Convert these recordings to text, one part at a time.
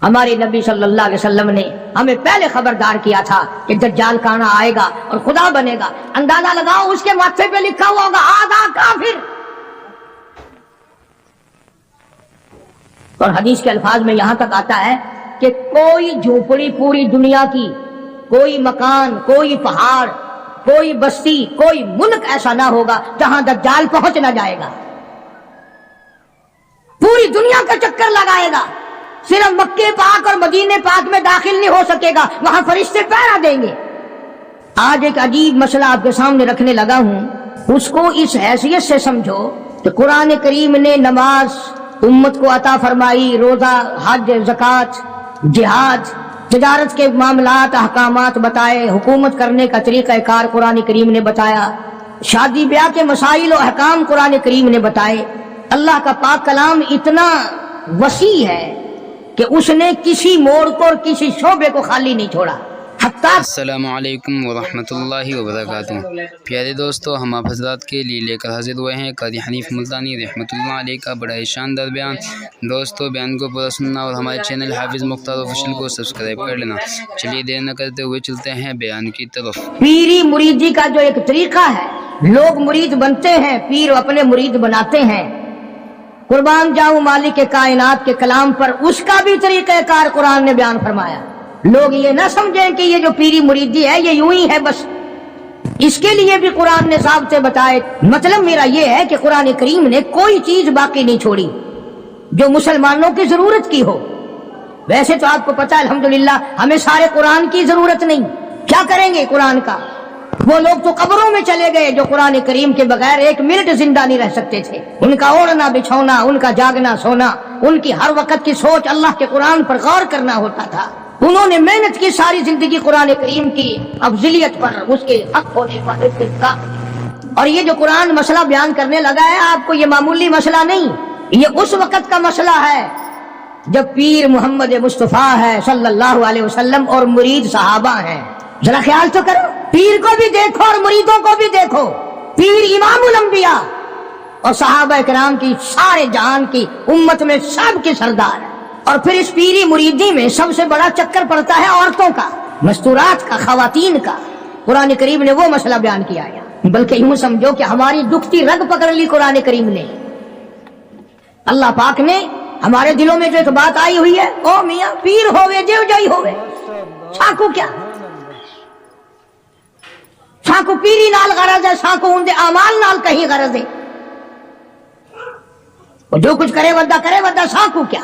ہمارے نبی صلی اللہ علیہ وسلم نے ہمیں پہلے خبردار کیا تھا کہ دجال کانا آئے گا اور خدا بنے گا. اندازہ لگاؤ اس کے ماتھے پہ لکھا ہوا ہوگا آدھا کافر. اور حدیث کے الفاظ میں یہاں تک آتا ہے کہ کوئی جھوپڑی پوری دنیا کی، کوئی مکان، کوئی پہاڑ، کوئی بستی، کوئی ملک ایسا نہ ہوگا جہاں دجال پہنچ نہ جائے گا. پوری دنیا کا چکر لگائے گا، صرف مکے پاک اور مدینے پاک میں داخل نہیں ہو سکے گا، وہاں فرشتے پہرا دیں گے. آج ایک عجیب مسئلہ آپ کے سامنے رکھنے لگا ہوں، اس کو اس حیثیت سے سمجھو کہ قرآن کریم نے نماز امت کو عطا فرمائی، روزہ، حج، زکوٰۃ، جہاد، تجارت کے معاملات، احکامات بتائے، حکومت کرنے کا طریقہ کار قرآن کریم نے بتایا، شادی بیاہ کے مسائل و احکام قرآن کریم نے بتائے. اللہ کا پاک کلام اتنا وسیع ہے کہ اس نے کسی موڑ کو اور کسی شعبے کو خالی نہیں چھوڑا. السلام علیکم ورحمۃ اللہ وبرکاتہ. پیارے دوستو، ہم آپ حضرات کے لیے لے کر حاضر ہوئے ہیں قاضی حنیف ملتانی رحمۃ اللہ علیہ کا بڑا ہی شاندار بیان. دوستو، بیان کو پورا سننا اور ہمارے چینل حافظ مختار آفیشیل کو سبسکرائب کر لینا. چلیے دیر نہ کرتے ہوئے چلتے ہیں بیان کی طرف. پیری مریدی کا جو ایک طریقہ ہے، لوگ مرید بنتے ہیں، پیر اپنے مرید بناتے ہیں. قربان جاؤں مالک کائنات کے کلام پر، اس کا بھی طریقہ کار قرآن نے بیان فرمایا. لوگ یہ نہ سمجھیں کہ یہ جو پیری مریدی ہے یہ یوں ہی ہے بس، اس کے لیے بھی قرآن نے ضابطے بتائے. مطلب میرا یہ ہے کہ قرآن کریم نے کوئی چیز باقی نہیں چھوڑی جو مسلمانوں کی ضرورت کی ہو. ویسے تو آپ کو پتہ ہے الحمدللہ ہمیں سارے قرآن کی ضرورت نہیں. کیا کریں گے قرآن کا؟ وہ لوگ تو قبروں میں چلے گئے جو قرآن کریم کے بغیر ایک منٹ زندہ نہیں رہ سکتے تھے. ان کا اوڑھنا بچھونا، ان کا جاگنا سونا، ان کی ہر وقت کی سوچ اللہ کے قرآن پر غور کرنا ہوتا تھا. انہوں نے محنت کی ساری زندگی قرآن کریم کی افضلیت پر، اس کے حق ہونے پر، اس کے کا. اور یہ جو قرآن مسئلہ بیان کرنے لگا ہے آپ کو، یہ معمولی مسئلہ نہیں، یہ اس وقت کا مسئلہ ہے جب پیر محمد مصطفیٰ ہے صلی اللہ علیہ وسلم اور مرید صحابہ ہیں. ذرا خیال تو کرو، پیر کو بھی دیکھو اور مریدوں کو بھی دیکھو. پیر امام الانبیاء اور صحابہ کرام کی سارے جہان کی امت میں سب کے سردار. اور پھر اس پیری مریدی میں سب سے بڑا چکر پڑتا ہے عورتوں کا، مستورات کا، خواتین کا. قرآن کریم نے وہ مسئلہ بیان کیا ہے، بلکہ یوں سمجھو کہ ہماری دکھتی رگ پکڑ لی قرآن کریم نے. اللہ پاک نے ہمارے دلوں میں جو ایک بات آئی ہوئی ہے، او میاں پیر ہوئے جو جائی ہوئے، ساکو کیا ساکو پیری نال غرض ہے، ساکو ان دے اعمال نال کہیں غرض ہے. وہ جو کچھ کرے ودا ساکو کیا.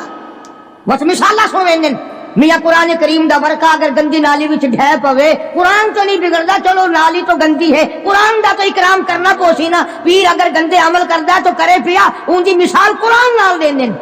بس مثالہ سنویں میاں قرآن کریم دا ورقہ اگر گندی نالی وچ ڈھے پوے، قرآن تو نہیں بگڑدا، چلو نالی تو گندی ہے، قرآن دا تو اکرام کرنا پوسی نا. پیر اگر گندے عمل کردا تو کرے پیا، ان دی مثال قرآن نال دین دین.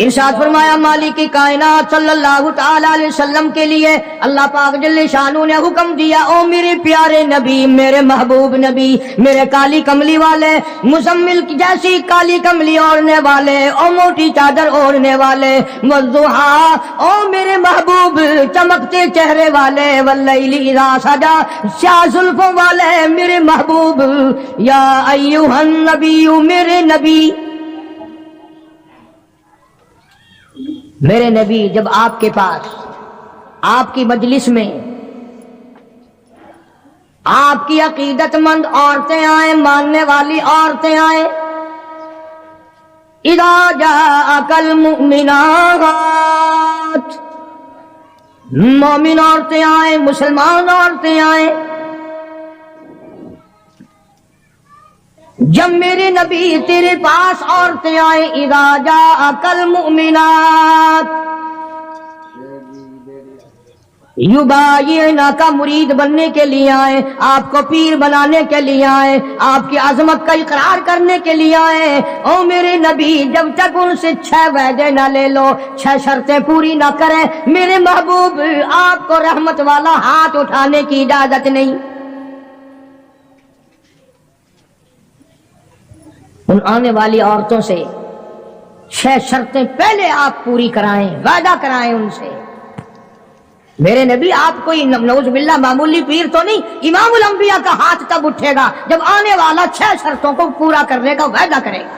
ارشاد فرمایا مالک کائنات صلی اللہ تعالی علیہ وسلم کے لیے اللہ پاک جل شانہ نے حکم دیا، او میرے پیارے نبی، میرے محبوب نبی، میرے کالی کملی والے، مزمل کی جیسی کالی کملی اوڑھنے والے، او موٹی چادر اوڑھنے والے، والضحیٰ، او میرے محبوب چمکتے چہرے والے، واللیل اذا سجا، سیاہ زلفوں والے میرے محبوب، یا ایھا النبی، میرے نبی. میرے نبی جب آپ کے پاس، آپ کی مجلس میں آپ کی عقیدت مند عورتیں آئیں، ماننے والی عورتیں آئیں، اذا جاءک المؤمنات، مومن عورتیں آئیں، مسلمان عورتیں آئیں. جب میرے نبی تیرے پاس عورتیں آئیں، اذا جاءک المؤمنات یبایعنک، مرید بننے کے لیے آئیں، آپ کو پیر بنانے کے لیے آئیں، آپ کی عظمت کا اقرار کرنے کے لیے آئیں. او میرے نبی جب تک ان سے 6 وعدے نہ لے لو، 6 شرطیں پوری نہ کریں، میرے محبوب آپ کو رحمت والا ہاتھ اٹھانے کی اجازت نہیں. ان آنے والی عورتوں سے 6 شرطیں پہلے آپ پوری کرائیں، وعدہ کرائیں ان سے. میرے نبی آپ کوئی نعوذ باللہ معمولی پیر تو نہیں، امام الانبیاء کا ہاتھ تب اٹھے گا جب آنے والا 6 شرطوں کو پورا کرنے کا وعدہ کرے گا.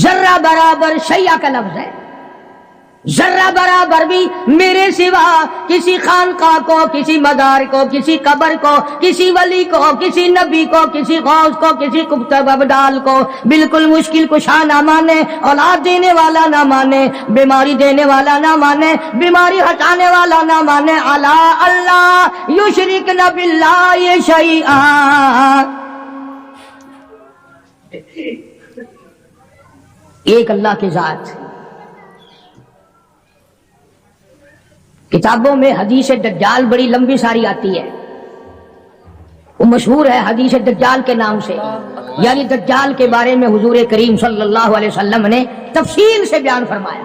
ذرہ برابر شیعہ کا لفظ ہے، ذرہ برابر بھی میرے سوا کسی خانقاہ کو، کسی مزار کو، کسی قبر کو، کسی ولی کو، کسی نبی کو، کسی غوث کو، کسی قطب ابدال کو بالکل مشکل کشا نہ مانے، اولاد دینے والا نہ مانے، بیماری دینے والا نہ مانے، بیماری ہٹانے والا نہ مانے، الا اللہ یشرکن باللہ شیئا، ایک اللہ کی ذات۔ کتابوں میں حدیث دجال بڑی لمبی ساری آتی ہے، وہ مشہور ہے حدیث دجال کے نام سے، یعنی دجال کے بارے میں حضور کریم صلی اللہ علیہ وسلم نے تفصیل سے بیان فرمایا۔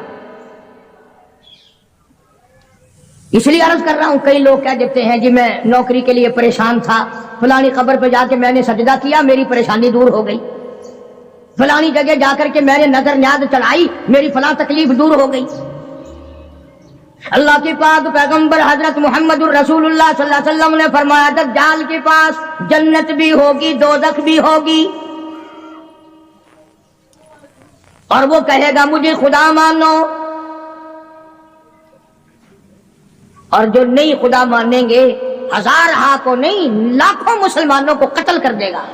اس لیے عرض کر رہا ہوں، کئی لوگ کہہ دیتے ہیں جی میں نوکری کے لیے پریشان تھا، فلانی قبر پہ جا کے میں نے سجدہ کیا، میری پریشانی دور ہو گئی، فلانی جگہ جا کر کے میں نے نظر نیاز چڑھائی، میری فلاں تکلیف دور ہو گئی۔ اللہ کے پاک پیغمبر حضرت محمد الرسول اللہ صلی اللہ علیہ وسلم نے فرمایا دجال کے پاس جنت بھی ہوگی، دوزخ بھی ہوگی، اور وہ کہے گا مجھے خدا مانو، اور جو نہیں خدا مانیں گے ہزارہا کو نہیں لاکھوں مسلمانوں کو قتل کر دے گا۔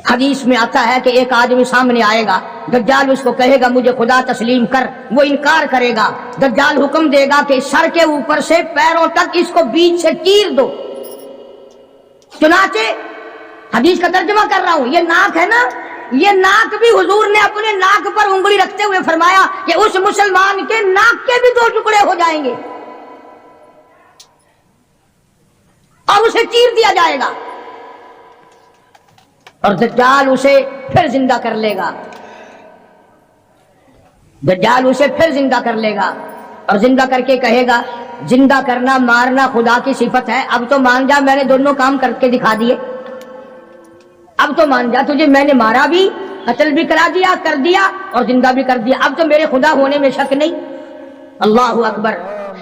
حدیث میں آتا ہے کہ ایک آدمی سامنے آئے گا، دجال اس کو کہے گا مجھے خدا تسلیم کر، وہ انکار کرے گا، دجال حکم دے گا کہ سر کے اوپر سے پیروں تک اس کو بیچ سے چیر دو۔ چنانچہ حدیث کا ترجمہ کر رہا ہوں، یہ ناک ہے نا، یہ ناک بھی حضور نے اپنے ناک پر انگلی رکھتے ہوئے فرمایا کہ اس مسلمان کے ناک کے بھی 2 ٹکڑے ہو جائیں گے اور اسے چیر دیا جائے گا، اور دجال اسے پھر زندہ کر لے گا، دجال اسے پھر زندہ کر لے گا، اور زندہ کر کے کہے گا زندہ کرنا مارنا خدا کی صفت ہے، اب تو مان جا میں نے دونوں کام کر کے دکھا دیے، اب تو مان جا تجھے میں نے مارا بھی، قتل بھی کرا دیا، کر دیا اور زندہ بھی کر دیا، اب تو میرے خدا ہونے میں شک نہیں۔ اللہ اکبر۔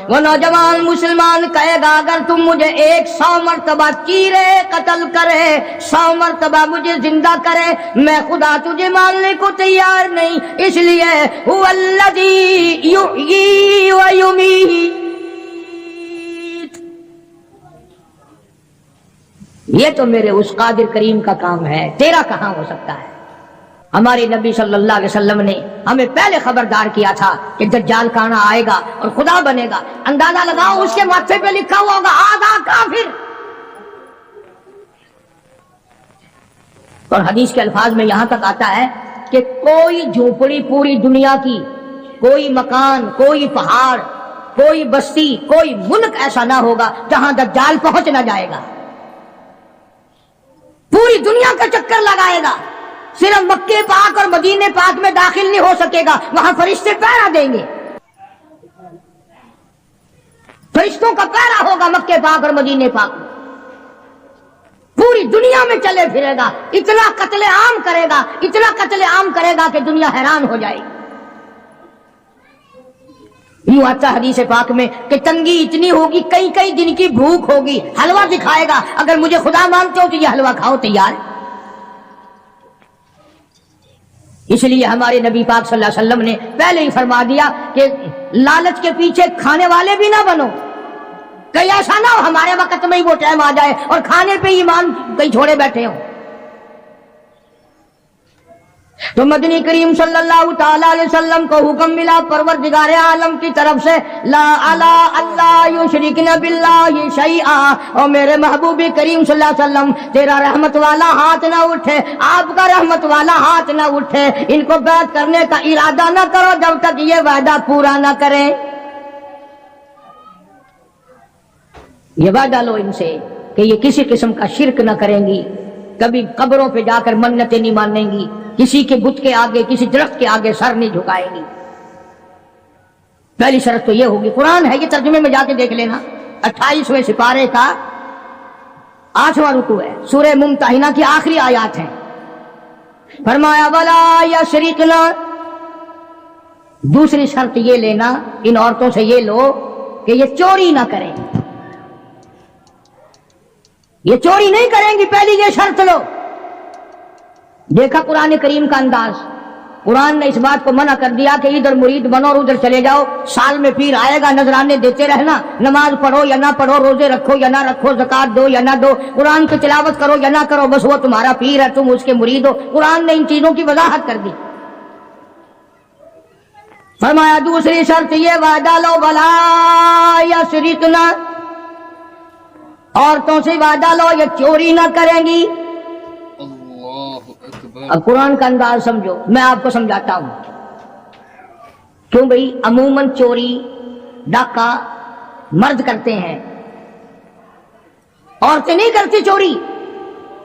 وہ نوجوان مسلمان کہے گا اگر تم مجھے 100 مرتبہ چیرے قتل کرے، 100 مرتبہ مجھے زندہ کرے، میں خدا تجھے ماننے کو تیار نہیں، اس لیے هو الذی یحیی و یمیت، یہ تو میرے اس قادر کریم کا کام ہے، تیرا کہاں ہو سکتا ہے۔ ہمارے نبی صلی اللہ علیہ وسلم نے ہمیں پہلے خبردار کیا تھا کہ دجال کانا آئے گا اور خدا بنے گا، اندازہ لگاؤ اس کے ماتھے پہ لکھا ہوا ہوگا آدھا کافر، اور حدیث کے الفاظ میں یہاں تک آتا ہے کہ کوئی جھونپڑی پوری دنیا کی، کوئی مکان، کوئی پہاڑ، کوئی بستی، کوئی ملک ایسا نہ ہوگا جہاں دجال پہنچ نہ جائے گا، پوری دنیا کا چکر لگائے گا، صرف مکے پاک اور مدینے پاک میں داخل نہیں ہو سکے گا، وہاں فرشتے پہرا دیں گے، فرشتوں کا پہرا ہوگا مکے پاک اور مدینے پاک میں، پوری دنیا میں چلے پھرے گا، اتنا قتل عام کرے گا، اتنا قتل عام کرے گا کہ دنیا حیران ہو جائے گی۔ یوں آتا حدیث پاک میں کہ تنگی اتنی ہوگی، کئی کئی دن کی بھوک ہوگی، حلوہ دکھائے گا، اگر مجھے خدا مانتے ہو تو یہ حلوہ کھاؤ، تیار ہے۔ اس لیے ہمارے نبی پاک صلی اللہ علیہ وسلم نے پہلے ہی فرما دیا کہ لالچ کے پیچھے کھانے والے بھی نہ بنو، کہیں ایسا نہ ہو ہمارے وقت میں ہی وہ ٹائم آ جائے اور کھانے پہ ایمان کہیں چھوڑے بیٹھے ہوں۔ تو مدنی کریم صلی اللہ تعالی علیہ وسلم کو حکم ملا پروردگار عالم کی طرف سے لا الا اللہ یشرکن باللہ شیئا، اور میرے محبوب کریم صلی اللہ علیہ وسلم تیرا رحمت والا ہاتھ نہ اٹھے، آپ کا رحمت والا ہاتھ نہ اٹھے، ان کو بیعت کرنے کا ارادہ نہ کرو جب تک یہ وعدہ پورا نہ کریں۔ یہ وعدہ لو ان سے کہ یہ کسی قسم کا شرک نہ کریں گی، کبھی قبروں پہ جا کر منتیں نہیں مانیں گی، کسی کے بت کے آگے، کسی درخت کے آگے سر نہیں جھکائے گی۔ پہلی شرط تو یہ ہوگی، قرآن ہے، یہ ترجمے میں جا کے دیکھ لینا، 28ویں سپارے کا 8واں رکوع ہے، سورہ ممتحنہ کی آخری آیات ہیں۔ فرمایا ولا یشرکنا، دوسری شرط یہ لینا ان عورتوں سے یہ لو کہ یہ چوری نہ کریں، یہ چوری نہیں کریں گی، پہلی یہ شرط لو۔ دیکھا قرآن کریم کا انداز، قرآن نے اس بات کو منع کر دیا کہ ادھر مرید بنو اور ادھر چلے جاؤ، سال میں پیر آئے گا نذرانے دیتے رہنا، نماز پڑھو یا نہ پڑھو، روزے رکھو یا نہ رکھو، زکات دو یا نہ دو، قرآن کی تلاوت کرو یا نہ کرو، بس وہ تمہارا پیر ہے، تم اس کے مرید ہو۔ قرآن نے ان چیزوں کی وضاحت کر دی۔ فرمایا دوسری شرط یہ وعدہ لو ولا یسرقنا، عورتوں سے وعدہ لو یہ چوری نہ کریں گی۔ اللہ اکبر۔ اب قرآن کا انداز سمجھو، میں آپ کو سمجھاتا ہوں۔ کیوں بھئی؟ عموماً چوری ڈاکہ مرد کرتے ہیں، عورتیں نہیں کرتی چوری،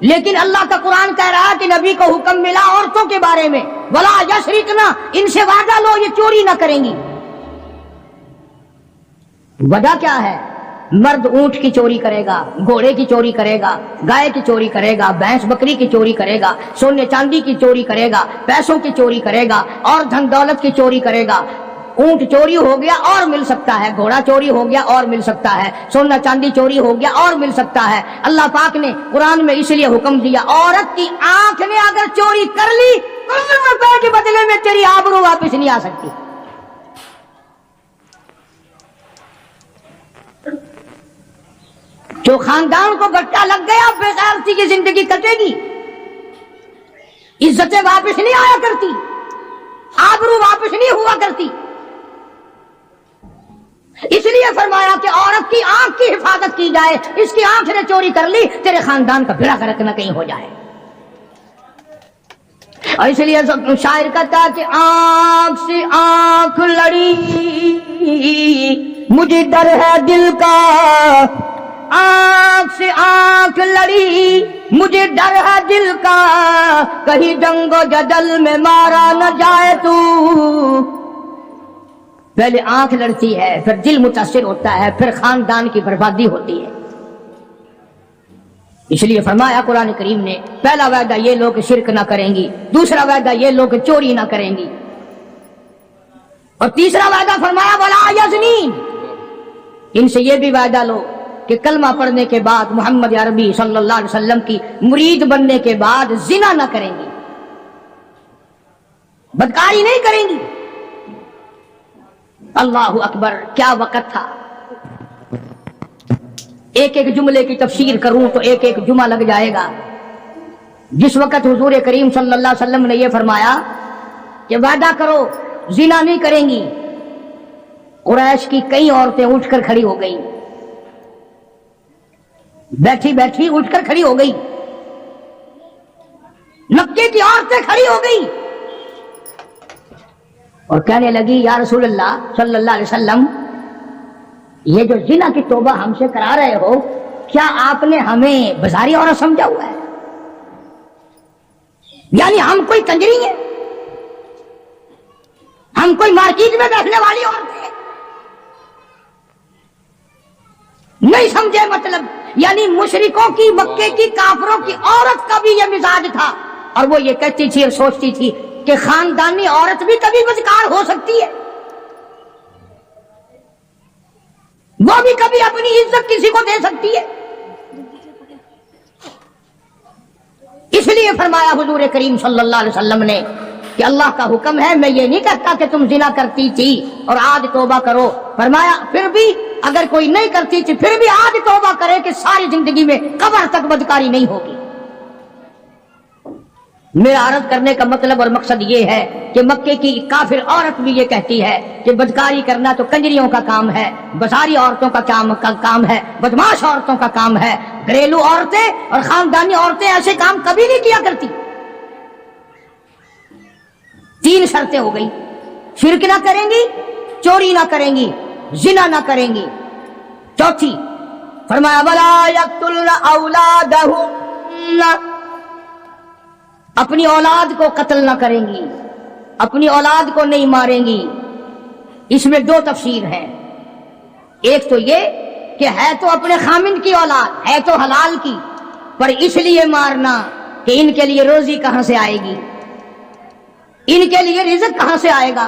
لیکن اللہ کا قرآن کہہ رہا ہے کہ نبی کو حکم ملا عورتوں کے بارے میں، ولا یسرقنا، ان سے وعدہ لو یہ چوری نہ کریں گی۔ وجہ کیا ہے؟ مرد اونٹ کی چوری کرے گا، گھوڑے کی چوری کرے گا، گائے کی چوری کرے گا، بھینس بکری کی چوری کرے گا، سونے چاندی کی چوری کرے گا، پیسوں کی چوری کرے گا، اور دھن دولت کی چوری کرے گا۔ اونٹ چوری ہو گیا اور مل سکتا ہے، گھوڑا چوری ہو گیا اور مل سکتا ہے، سونا چاندی چوری ہو گیا اور مل سکتا ہے۔ اللہ پاک نے قرآن میں اس لیے حکم دیا، عورت کی آنکھ نے اگر چوری کر لی تو ₹1 کے بدلے میں تیری آبرو واپس نہیں آ سکتی۔ جو خاندان کو گٹا لگ گیا بے غیرتی کی زندگی کٹے گی، عزتیں واپس نہیں آیا کرتی، آبرو واپس نہیں ہوا کرتی۔ اس لیے فرمایا کہ عورت کی آنکھ کی حفاظت کی جائے، اس کی آنکھ نے چوری کر لی تیرے خاندان کا بھیڑا گرک نہ کہیں ہو جائے۔ اور اس لیے شاعر کہتا کہ آنکھ سے آنکھ لڑی مجھے ڈر ہے دل کا، آنکھ سے آنکھ لڑی مجھے ڈر ہے دل کا، کہیں جنگ و جدل میں مارا نہ جائے تو۔ پہلے آنکھ لڑتی ہے، پھر دل متاثر ہوتا ہے، پھر خاندان کی بربادی ہوتی ہے۔ اس لیے فرمایا قرآن کریم نے، پہلا وعدہ یہ لوگ شرک نہ کریں گی، دوسرا وعدہ یہ لوگ چوری نہ کریں گی، اور تیسرا وعدہ فرمایا ولا یزنین، ان سے یہ بھی وعدہ لو کہ کلمہ پڑھنے کے بعد محمد عربی صلی اللہ علیہ وسلم کی مرید بننے کے بعد زنا نہ کریں گی، بدکاری نہیں کریں گی۔ اللہ اکبر، کیا وقت تھا! ایک ایک جملے کی تفسیر کروں تو ایک ایک جمعہ لگ جائے گا۔ جس وقت حضور کریم صلی اللہ علیہ وسلم نے یہ فرمایا کہ وعدہ کرو زنا نہیں کریں گی، قریش کی کئی عورتیں اٹھ کر کھڑی ہو گئی، بیٹھی بیٹھی اٹھ کر کھڑی ہو گئی، مکے کی عورتیں کھڑی ہو گئی اور کہنے لگی یا رسول اللہ صلی اللہ علیہ وسلم، یہ جو زنا کی توبہ ہم سے کرا رہے ہو، کیا آپ نے ہمیں بازاری عورت سمجھا ہوا ہے؟ یعنی ہم کوئی کنجری ہیں؟ ہم کوئی مارکیٹ میں بیٹھنے والی عورتیں ہیں؟ نہیں سمجھے مطلب، یعنی مشرکوں کی، مکے کی کافروں کی عورت کا بھی یہ مزاج تھا، اور وہ یہ کہتی تھی اور سوچتی تھی کہ خاندانی عورت بھی کبھی بدکار ہو سکتی ہے، وہ بھی کبھی اپنی عزت کسی کو دے سکتی ہے۔ اس لیے فرمایا حضور کریم صلی اللہ علیہ وسلم نے کہ اللہ کا حکم ہے، میں یہ نہیں کہتا کہ تم زنا کرتی تھی اور آج توبہ کرو، فرمایا پھر بھی اگر کوئی نہیں کرتی تھی پھر بھی آج توبہ کرے کہ ساری زندگی میں قبر تک بدکاری نہیں ہوگی۔ میرا عرض کرنے کا مطلب اور مقصد یہ ہے کہ مکے کی کافر عورت بھی یہ کہتی ہے کہ بدکاری کرنا تو کنجریوں کا کام ہے، بازاری عورتوں کا کام ہے، بدماش عورتوں کا کام ہے، گھریلو عورتیں اور خاندانی عورتیں ایسے کام کبھی نہیں کیا کرتی۔ 3 شرطیں ہو گئی، شرک نہ کریں گی، چوری نہ کریں گی، زنا نہ کریں گی۔ چوتھی فرمایا ولا یقتلن اولادہن، اپنی اولاد کو قتل نہ کریں گی، اپنی اولاد کو نہیں ماریں گی۔ اس میں 2 تفسیر ہیں، ایک تو یہ کہ ہے تو اپنے خامند کی اولاد، ہے تو حلال کی، پر اس لیے مارنا کہ ان کے لیے روزی کہاں سے آئے گی، ان کے لیے رزق کہاں سے آئے گا،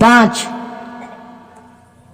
5।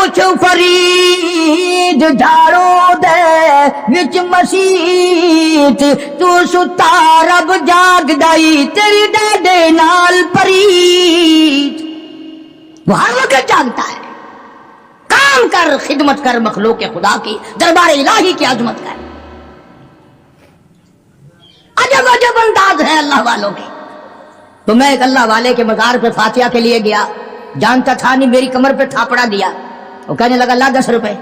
اٹھ فرید جھاڑو دے وچ مسیت تو ستا رب جاگ دائی تیری ڈاڈے نال پریت. وہ ہر وقت جاگتا ہے. کام کر، خدمت کر مخلوق خدا کی، دربار الہی کی عظمت کر. عجب عجب انداز ہے اللہ والوں کے. تو میں ایک اللہ والے کے مزار پہ فاتحہ کے لیے گیا، جانتا تھا نہیں، میری کمر پہ تھاپڑا دیا. وہ کہنے لگا لا 10 روپے.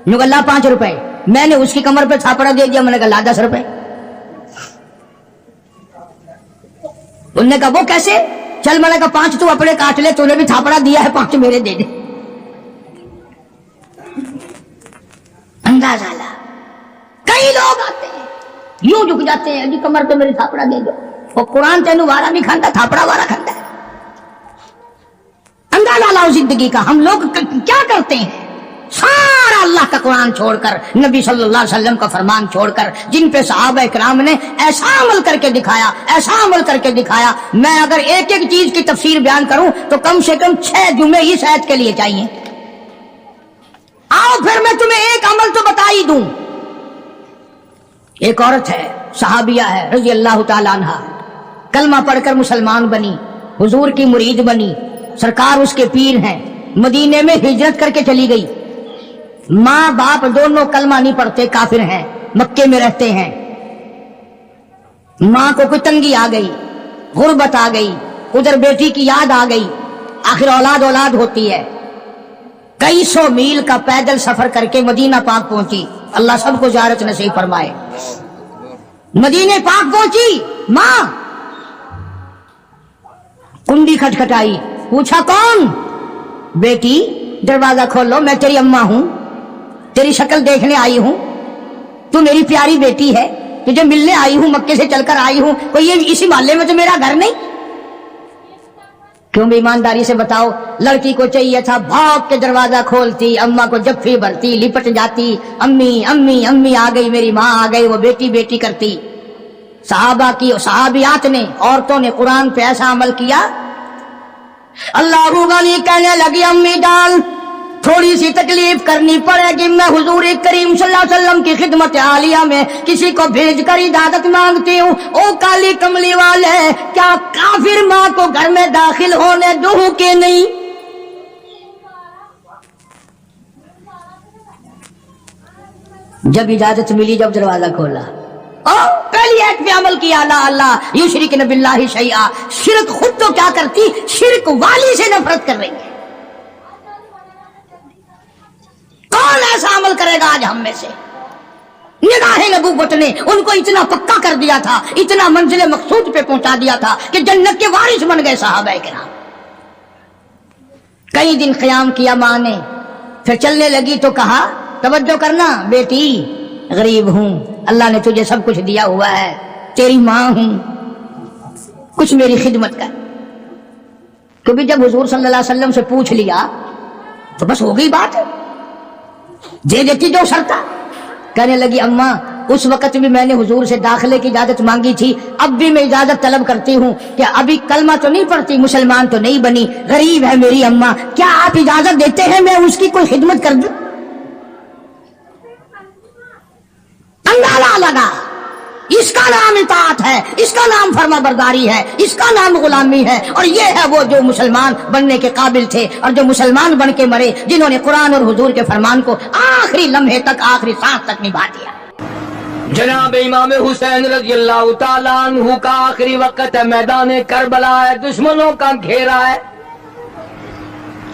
میں نے کہا لا 5 روپے. میں نے اس کی کمر پہ تھاپڑا دے دیا، میں نے کہا لا 10 روپے. انہوں نے کہا وہ کیسے؟ چل، میں نے کہا 5 تو اپنے کاٹ لے، تو نے بھی تھاپڑا دیا ہے، 5 میرے دے دے. انداز آلہ. کئی لوگ آتے ہیں یوں جھک جاتے ہیں، جی کمر پہ میری تھاپڑا دے دو. وہ قرآن تینوں وارا نہیں کھانتا، تھاپڑا وارا کھانتا ہے. اندازہ لاؤ زندگی کا. ہم لوگ کیا کرتے ہیں؟ سارا اللہ کا قرآن چھوڑ کر، نبی صلی اللہ علیہ وسلم کا فرمان چھوڑ کر، جن پہ صحابہ اکرام نے ایسا عمل کر کے دکھایا، ایسا عمل کر کے دکھایا. میں اگر ایک ایک چیز کی تفسیر بیان کروں تو کم سے کم 6 جمعے اس آیت کے لیے چاہیے. آؤ پھر میں تمہیں ایک عمل تو بتا ہی دوں. ایک عورت ہے، صحابیہ ہے رضی اللہ تعالیٰ عنہ، کلمہ پڑھ کر مسلمان بنی، حضور کی مرید بنی، سرکار اس کے پیر ہیں. مدینے میں ہجرت کر کے چلی گئی. ماں باپ دونوں کلمہ نہیں پڑھتے، کافر ہیں، مکے میں رہتے ہیں. ماں کو کوئی تنگی آ گئی، غربت آ گئی، ادھر بیٹی کی یاد آ گئی. آخر اولاد ہوتی ہے. کئی 100 میل کا پیدل سفر کر کے مدینہ پاک پہنچی. اللہ سب کو زیارت نصیب فرمائے. مدینہ پاک پہنچی، ماں کنڈی کھٹکھٹائی، پوچھا کون؟ بیٹی دروازہ کھولو، میں تیری اماں ہوں، تیری شکل دیکھنے آئی ہوں، تو میری پیاری بیٹی ہے، تجھے ملنے آئی ہوں، مکے سے چل کر آئی ہوں. کوئی یہ اسی محلے میں تو میرا گھر نہیں؟ کیوں بھی ایمانداری سے بتاؤ. لڑکی کو چاہیے تھا بھاگ کے دروازہ کھولتی، اماں کو جفی بھرتی، لپٹ جاتی، امی امی امی آ گئی، میری ماں آ گئی، وہ بیٹی بیٹی کرتی. صحابہ کی صحابیات نے، عورتوں نے قرآن پہ ایسا عمل کیا. اللہ غنی کہنے لگی امی جان تھوڑی سی تکلیف کرنی پڑے گی، میں حضور کریم صلی اللہ علیہ وسلم کی خدمت عالیہ میں کسی کو بھیج کر اجازت مانگتی ہوں. او کالی کملی والے، کیا کافر ماں کو گھر میں داخل ہونے دوں کہ نہیں؟ جب اجازت ملی، جب دروازہ کھولا، پہلی ایک پہ عمل کیا، لا اللہ یشرکن باللہ شیئا. شرک خود تو کیا کرتی، شرک والی سے نفرت کر رہی ہے. کون ایسا عمل کرے گا آج ہم میں سے؟ نگاہ نبوت نے ان کو اتنا پکا کر دیا تھا، اتنا منزل مقصود پہ پہنچا دیا تھا کہ جنت کے وارث بن گئے صحابہ کرام. کئی دن قیام کیا ماں نے، پھر چلنے لگی تو کہا توجہ کرنا بیٹی، غریب ہوں، اللہ نے تجھے سب کچھ دیا ہوا ہے، تیری ماں ہوں، کچھ میری خدمت کر. کیونکہ جب حضور صلی اللہ علیہ وسلم سے پوچھ لیا تو بس ہو گئی بات، دے دیتی جو شرطا. کہنے لگی اماں اس وقت بھی میں نے حضور سے داخلے کی اجازت مانگی تھی، اب بھی میں اجازت طلب کرتی ہوں کہ ابھی کلمہ تو نہیں پڑھتی، مسلمان تو نہیں بنی، غریب ہے میری اماں، کیا آپ اجازت دیتے ہیں میں اس کی کوئی خدمت کر دوں؟ اندازہ لگا، اس کا نام اطاعت ہے، اس کا نام فرما برداری ہے، اس کا نام غلامی ہے. اور یہ ہے وہ جو مسلمان بننے کے قابل تھے اور جو مسلمان بن کے مرے، جنہوں نے قرآن اور حضور کے فرمان کو آخری لمحے تک، آخری سانس تک نبھا دیا. جناب امام حسین رضی اللہ تعالیٰ عنہ کا آخری وقت ہے، میدان کربلا ہے، دشمنوں کا گھیرا ہے،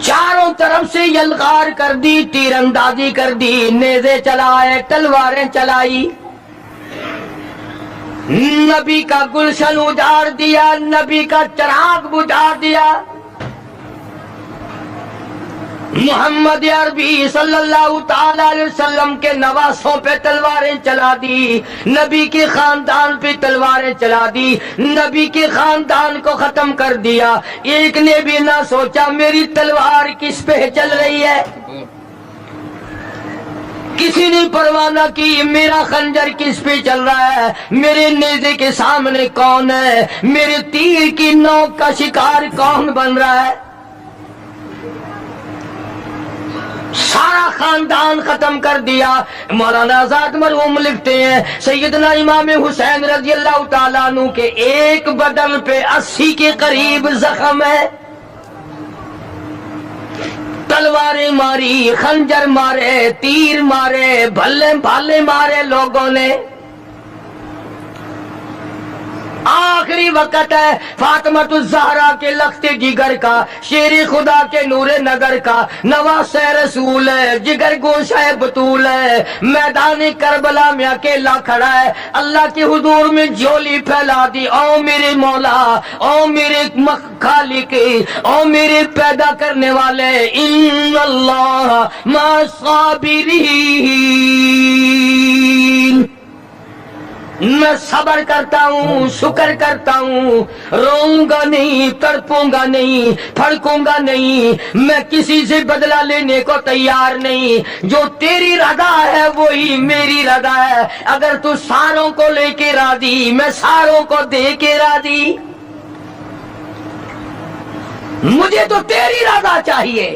چاروں طرف سے یلغار کر دی، تیر اندازی کر دی، نیزے چلائے، تلواریں چلائی، نبی کا گلشن اجاڑ دیا، نبی کا چراغ بجھا دیا. محمد عربی صلی اللہ تعالی علیہ وسلم کے نواسوں پہ تلواریں چلا دی، نبی کے خاندان پہ تلواریں چلا دی، نبی کے خاندان کو ختم کر دیا. ایک نے بھی نہ سوچا میری تلوار کس پہ چل رہی ہے، کسی نے پرواہ نہ کی میرا خنجر کس پہ چل رہا ہے، میرے نیزے کے سامنے کون ہے، میرے تیر کی نوک کا شکار کون بن رہا ہے. سارا خاندان ختم کر دیا. مولانا آزاد مرحوم لکھتے ہیں سیدنا امام حسین رضی اللہ تعالیٰ عنہ کے ایک بدن پہ 80 کے قریب زخم ہے. تلواریں ماری، خنجر مارے، تیر مارے، بھالے مارے لوگوں نے. آخری وقت ہے فاطمۃ الزہرا کے لخت جگر کا، شیر خدا کے نور نگر کا، نواسہ رسول ہے، جگر گوشہ بطول ہے. میدان کربلا میں اکیلا کھڑا ہے، اللہ کے حضور میں جھولی پھیلا دی. او میرے مولا، او میرے خالق، او میرے پیدا کرنے والے، ان اللہ مع الصابرین. میں صبر کرتا ہوں، شکر کرتا ہوں، روؤں گا نہیں، تڑپوں گا نہیں، پھڑکوں گا نہیں. میں کسی سے بدلہ لینے کو تیار نہیں. جو تیری رضا ہے وہی میری رضا ہے. اگر تو ساروں کو لے کے راضی، میں ساروں کو دے کے راضی. مجھے تو تیری رضا چاہیے.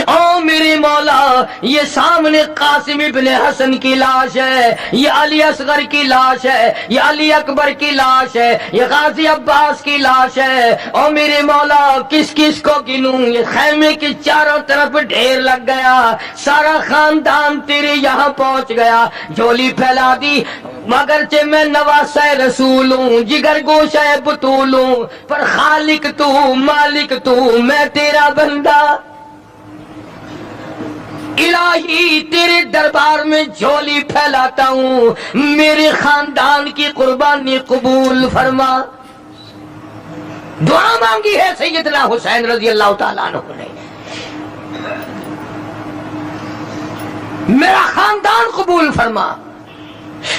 او میرے مولا، یہ سامنے قاسم ابن حسن کی لاش ہے، یہ علی اصغر کی لاش ہے، یہ علی اکبر کی لاش ہے، یہ غازی عباس کی لاش ہے. او میرے مولا، کس کس کو گنوں؟ یہ خیمے کے چاروں طرف ڈھیر لگ گیا. سارا خاندان تیرے یہاں پہنچ گیا، جھولی پھیلا دی. مگرچہ میں نواسہ رسول ہوں، جگر گوشہ بطول ہوں، پر خالق تو، مالک تو، میں تیرا بندہ. الہی تیرے دربار میں جھولی پھیلاتا ہوں، میرے خاندان کی قربانی قبول فرما. دعا مانگی ہے سیدنا حسین رضی اللہ تعالیٰ عنہ نے. میرا خاندان قبول فرما.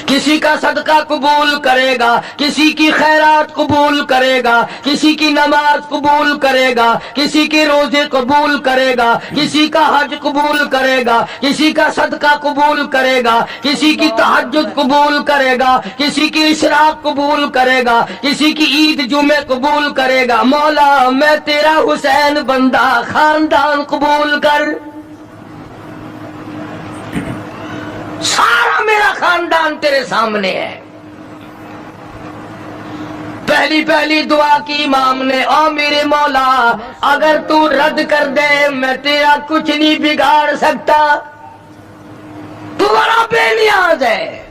کسی کا صدقہ قبول کرے گا، کسی کی خیرات قبول کرے گا، کسی کی نماز قبول کرے گا، کسی کے روزے قبول کرے گا، کسی کا حج قبول کرے گا، کسی کا صدقہ قبول کرے گا، کسی کی تہجد قبول کرے گا، کسی کی اشراق قبول کرے گا، کسی کی عید جمعے قبول کرے گا. مولا میں تیرا حسین بندہ، خاندان قبول کر. سارا میرا خاندان تیرے سامنے ہے. پہلی دعا کی امام نے، او میرے مولا اگر تو رد کر دے میں تیرا کچھ نہیں بگاڑ سکتا. تو بڑا بے نیاز ہے،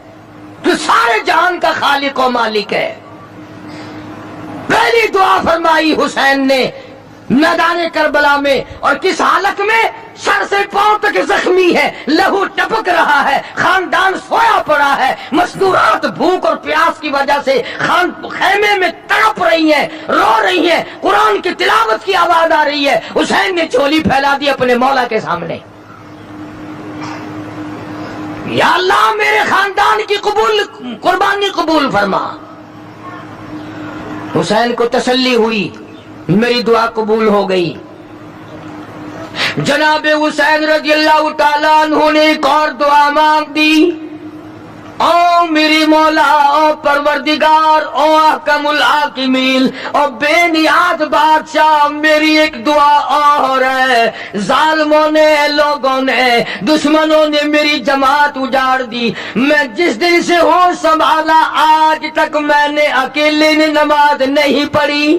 تو سارے جہان کا خالق و مالک ہے. پہلی دعا فرمائی حسین نے میدان کربلا میں، اور کس حالت میں؟ سر سے پاؤں تک زخمی ہے، لہو ٹپک رہا ہے، خاندان سویا پڑا ہے، مستورات بھوک اور پیاس کی وجہ سے خیمے میں تڑپ رہی ہیں، رو رہی ہیں، قرآن کی تلاوت کی آواز آ رہی ہے. حسین نے جھولی پھیلا دی اپنے مولا کے سامنے. یا اللہ میرے خاندان کی قربانی قبول فرما. حسین کو تسلی ہوئی، میری دعا قبول ہو گئی. جناب حسین رضی اللہ تعالیٰ عنہ نے ایک اور دعا مانگ دی. او میری مولا، او پروردگار، او احکم الحاکمین، او بے نیاز بادشاہ، میری ایک دعا اور ہے. ظالموں نے، لوگوں نے، دشمنوں نے میری جماعت اجاڑ دی. میں جس دن سے ہوش سنبھالا آج تک میں نے اکیلے نے نماز نہیں پڑھی.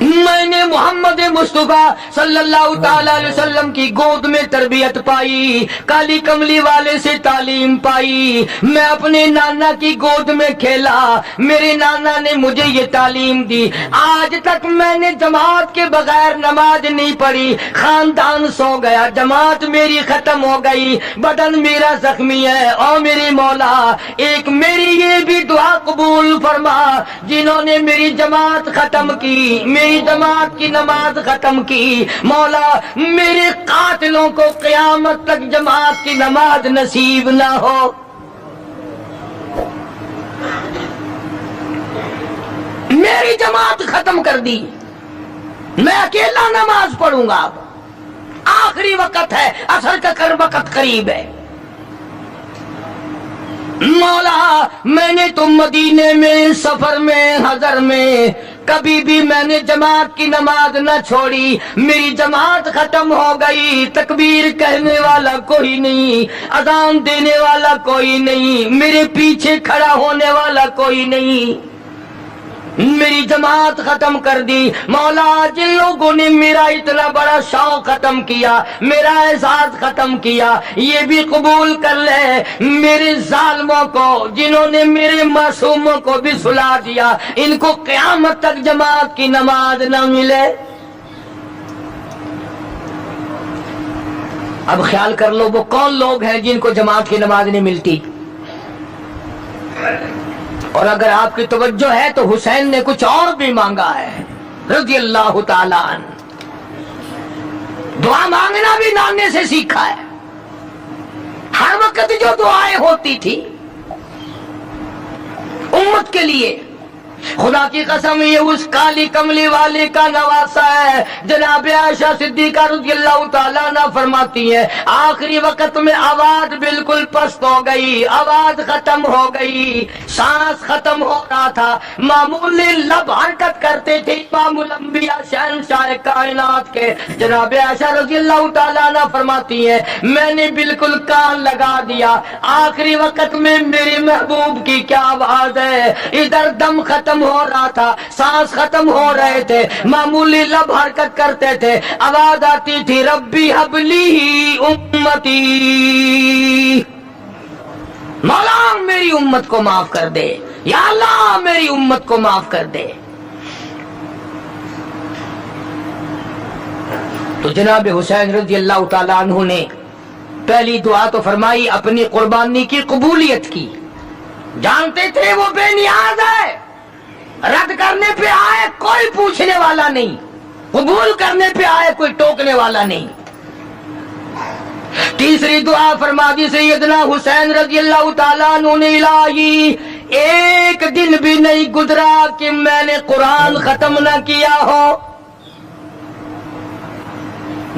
میں نے محمد مصطفیٰ صلی اللہ تعالی علیہ وسلم کی گود میں تربیت پائی، کالی کملی والے سے تعلیم پائی. میں اپنے نانا کی گود میں کھیلا، میرے نانا نے مجھے یہ تعلیم دی. آج تک میں نے جماعت کے بغیر نماز نہیں پڑھی. خاندان سو گیا، جماعت میری ختم ہو گئی، بدن میرا زخمی ہے. او میرے مولا ایک میری یہ بھی دعا قبول فرما. جنہوں نے میری جماعت ختم کی، میری جماعت کی نماز ختم کی، مولا میرے قاتلوں کو قیامت تک جماعت کی نماز نصیب نہ ہو. میری جماعت ختم کر دی، میں اکیلا نماز پڑھوں گا. اب آخری وقت ہے، عصر کا وقت قریب ہے. مولا میں نے تو مدینے میں، سفر میں، حضر میں کبھی بھی میں نے جماعت کی نماز نہ چھوڑی، میری جماعت ختم ہو گئی، تکبیر کہنے والا کوئی نہیں، اذان دینے والا کوئی نہیں، میرے پیچھے کھڑا ہونے والا کوئی نہیں، میری جماعت ختم کر دی۔ مولا جن لوگوں نے میرا اتنا بڑا شوق ختم کیا، میرا احساس ختم کیا، یہ بھی قبول کر لے میرے ظالموں کو جنہوں نے میرے معصوموں کو بھی سلا دیا، ان کو قیامت تک جماعت کی نماز نہ ملے۔ اب خیال کر لو وہ کون لوگ ہیں جن کو جماعت کی نماز نہیں ملتی۔ اور اگر آپ کی توجہ ہے تو حسین نے کچھ اور بھی مانگا ہے رضی اللہ تعالیٰ عنہ۔ دعا مانگنا بھی نانے سے سیکھا ہے۔ ہر وقت جو دعائیں ہوتی تھی امت کے لیے، خدا کی قسم یہ اس کالی کملی والے کا نواسا ہے۔ جناب عائشہ صدیقہ رضی اللہ تعالیٰ عنہ فرماتی ہے آخری وقت میں آواز بالکل پست ہو گئی، آواز ختم ہو گئی، سانس ختم ہو رہا تھا، معمولی لب حرکت کرتے تھے امام الانبیاء شہنشاہ کائنات کے۔ جناب عائشہ رضی اللہ تعالیٰ عنہ فرماتی ہے میں نے بالکل کان لگا دیا، آخری وقت میں میرے محبوب کی کیا آواز ہے، ادھر دم ختم ہو رہا تھا، سانس ختم ہو رہے تھے، معمولی لب حرکت کرتے تھے، آواز آتی تھی ربی حبلی امتی، مولا میری امت کو معاف کر دے، یا اللہ میری امت کو معاف کر دے۔ تو جناب حسین رضی اللہ تعالیٰ عنہ نے پہلی دعا تو فرمائی اپنی قربانی کی قبولیت کی، جانتے تھے وہ بے نیاز ہے، رد کرنے پہ آئے کوئی پوچھنے والا نہیں، قبول کرنے پہ آئے کوئی ٹوکنے والا نہیں۔ تیسری دعا فرما دی سیدنا حسین رضی اللہ تعالیٰ عنہ نے الہی ایک دن بھی نہیں گزرا کہ میں نے قرآن ختم نہ کیا ہو،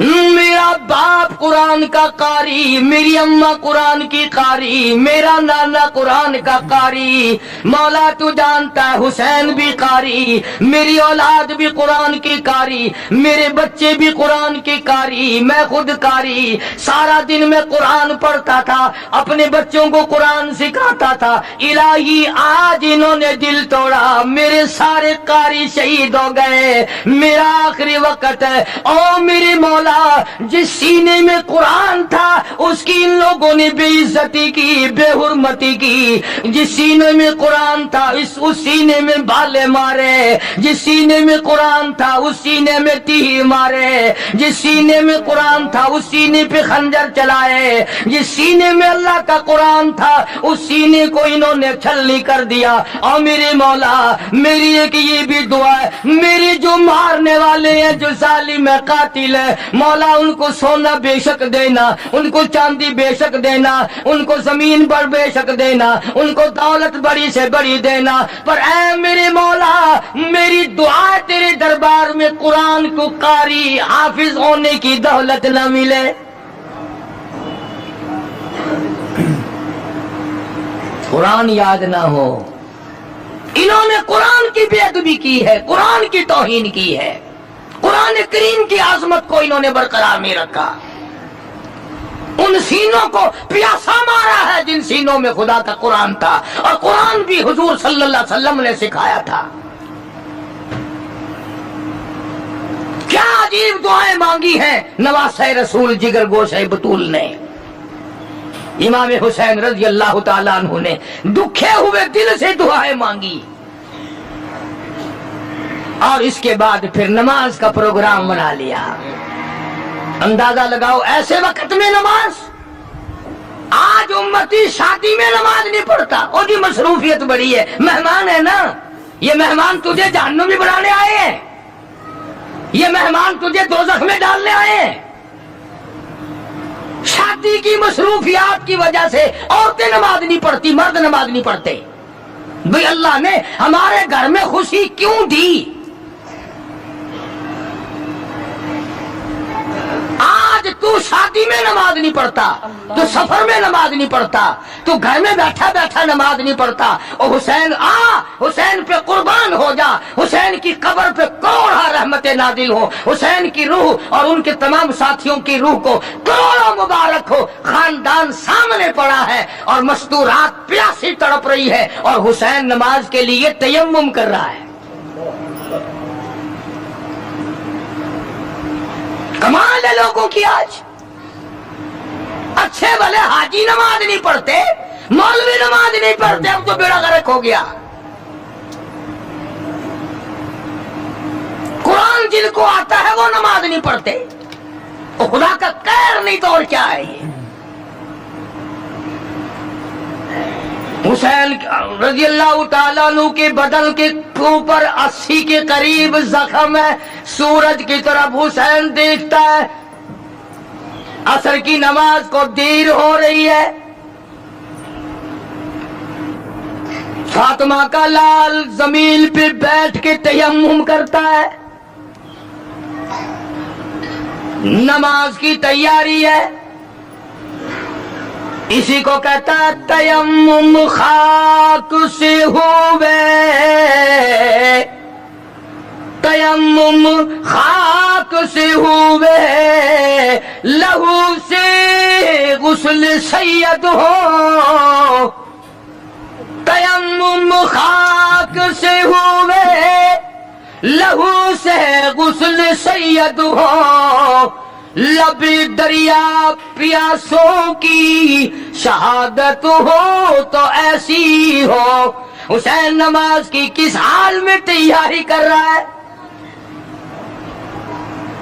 میرا باپ قرآن کا قاری، میری اماں قرآن کی قاری، میرا نانا قرآن کا قاری، مولا تو جانتا ہے حسین بھی قاری، میری اولاد بھی قرآن کی قاری، میرے بچے بھی قرآن کی قاری، میں خود قاری، سارا دن میں قرآن پڑھتا تھا، اپنے بچوں کو قرآن سکھاتا تھا، الہی آج انہوں نے دل توڑا، میرے سارے قاری شہید ہو گئے، میرا آخری وقت ہے، او میرے مولا جس سینے میں قرآن تھا اس کی ان لوگوں نے بے عزتی کی، بے حرمتی کی، جس سینے میں قرآن تھا اس سینے میں بالے مارے، جس سینے میں قرآن تھا اس سینے میں تیر مارے، جس سینے میں قرآن تھا اس سینے پہ خنجر چلائے، جس سینے میں اللہ کا قرآن تھا اس سینے کو انہوں نے چھلنی کر دیا۔ اور میرے مولا میری ایک یہ بھی دعا ہے، میرے جو مارنے والے ہیں، جو ظالم ہے، قاتل ہے، مولا ان کو سونا بے شک دینا، ان کو چاندی بے شک دینا، ان کو زمین پر بے شک دینا، ان کو دولت بڑی سے بڑی دینا، پر اے میرے مولا میری دعا تیرے دربار میں قرآن کو قاری حافظ ہونے کی دولت نہ ملے۔ قرآن یاد نہ ہو، انہوں نے قرآن کی بے ادبی کی ہے، قرآن کی توہین کی ہے، قرآن کریم کی عظمت کو انہوں نے برقرار نہیں رکھا، ان سینوں کو پیاسا مارا ہے جن سینوں میں خدا کا قرآن تھا، اور قرآن بھی حضور صلی اللہ علیہ وسلم نے سکھایا تھا۔ کیا عجیب دعائیں مانگی ہیں نواسہ رسول جگر گوشہ بطول نے، امام حسین رضی اللہ تعالیٰ عنہ نے دکھے ہوئے دل سے دعائیں مانگی، اور اس کے بعد پھر نماز کا پروگرام بنا لیا۔ اندازہ لگاؤ ایسے وقت میں نماز، آج امتی شادی میں نماز نہیں پڑھتا، اور جی مصروفیت بڑی ہے، مہمان ہے نا، یہ مہمان تجھے جہنم میں بنانے آئے ہیں، یہ مہمان تجھے دوزخ میں ڈالنے آئے ہیں۔ شادی کی مصروفیات کی وجہ سے عورتیں نماز نہیں پڑھتی، مرد نماز نہیں پڑھتے۔ بھئی اللہ نے ہمارے گھر میں خوشی کیوں دی؟ آج آج تو شادی میں نماز نہیں پڑھتا, تو سفر میں نماز نہیں پڑھتا, تو گھر میں بیٹھا بیٹھا نماز نہیں پڑھتا, اور حسین حسین پہ قربان ہو جا, حسین کی قبر پہ کروڑا رحمت نازل ہو, حسین کی روح اور ان کے تمام ساتھیوں کی روح کو کروڑوں مبارک ہو. خاندان سامنے پڑا ہے اور مستورات پیاسی تڑپ رہی ہے, اور حسین نماز کے لیے تیمم کر رہا ہے. کمال ہے لوگوں کی. آج اچھے بھلے حاجی نماز نہیں پڑھتے, مولوی نماز نہیں پڑھتے, اب تو بیڑا غرق ہو گیا. قرآن جن کو آتا ہے وہ نماز نہیں پڑھتے, اور خدا کا قہر نہیں تو اور کیا ہے. یہ حسین رضی اللہ تعالیٰ عنہ کے بدن کے اوپر 80 کے قریب زخم ہے. سورج کی طرف حسین دیکھتا ہے. عصر کی نماز کو دیر ہو رہی ہے. فاطمہ کا لال زمین پہ بیٹھ کے تیمم کرتا ہے. نماز کی تیاری ہے. اسی کو کہتا ہے تیمم خاک سے ہوئے, تیمم خاک سے ہوئے, لہو سے غسل سید ہو. تیمم خاک سے ہوئے, لہو سے غسل سید ہو. لب دریا پیاسوں کی شہادت ہو تو ایسی ہو. حسین نماز کی کس حال میں تیاری کر رہا ہے؟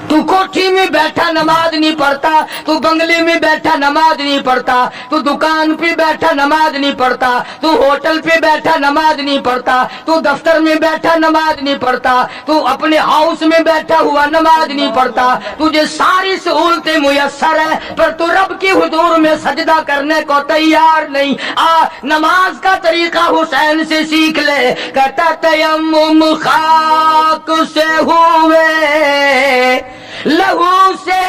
تو کوٹھی میں بیٹھا نماز نہیں پڑھتا, تو بنگلے میں بیٹھا نماز نہیں پڑھتا, تو دکان پہ بیٹھا نماز نہیں پڑھتا, تو ہوٹل پہ بیٹھا نماز نہیں پڑھتا, تو دفتر میں بیٹھا نماز نہیں پڑھتا, تو اپنے ہاؤس میں بیٹھا ہوا نماز نہیں پڑھتا. تجھے ساری سہولتیں میسر ہے, پر تو رب کی حضور میں سجدہ کرنے کو تیار نہیں. نماز کا طریقہ حسین سے سیکھ لے. کہتا تیمم خاک سے ہوئے, لہو سے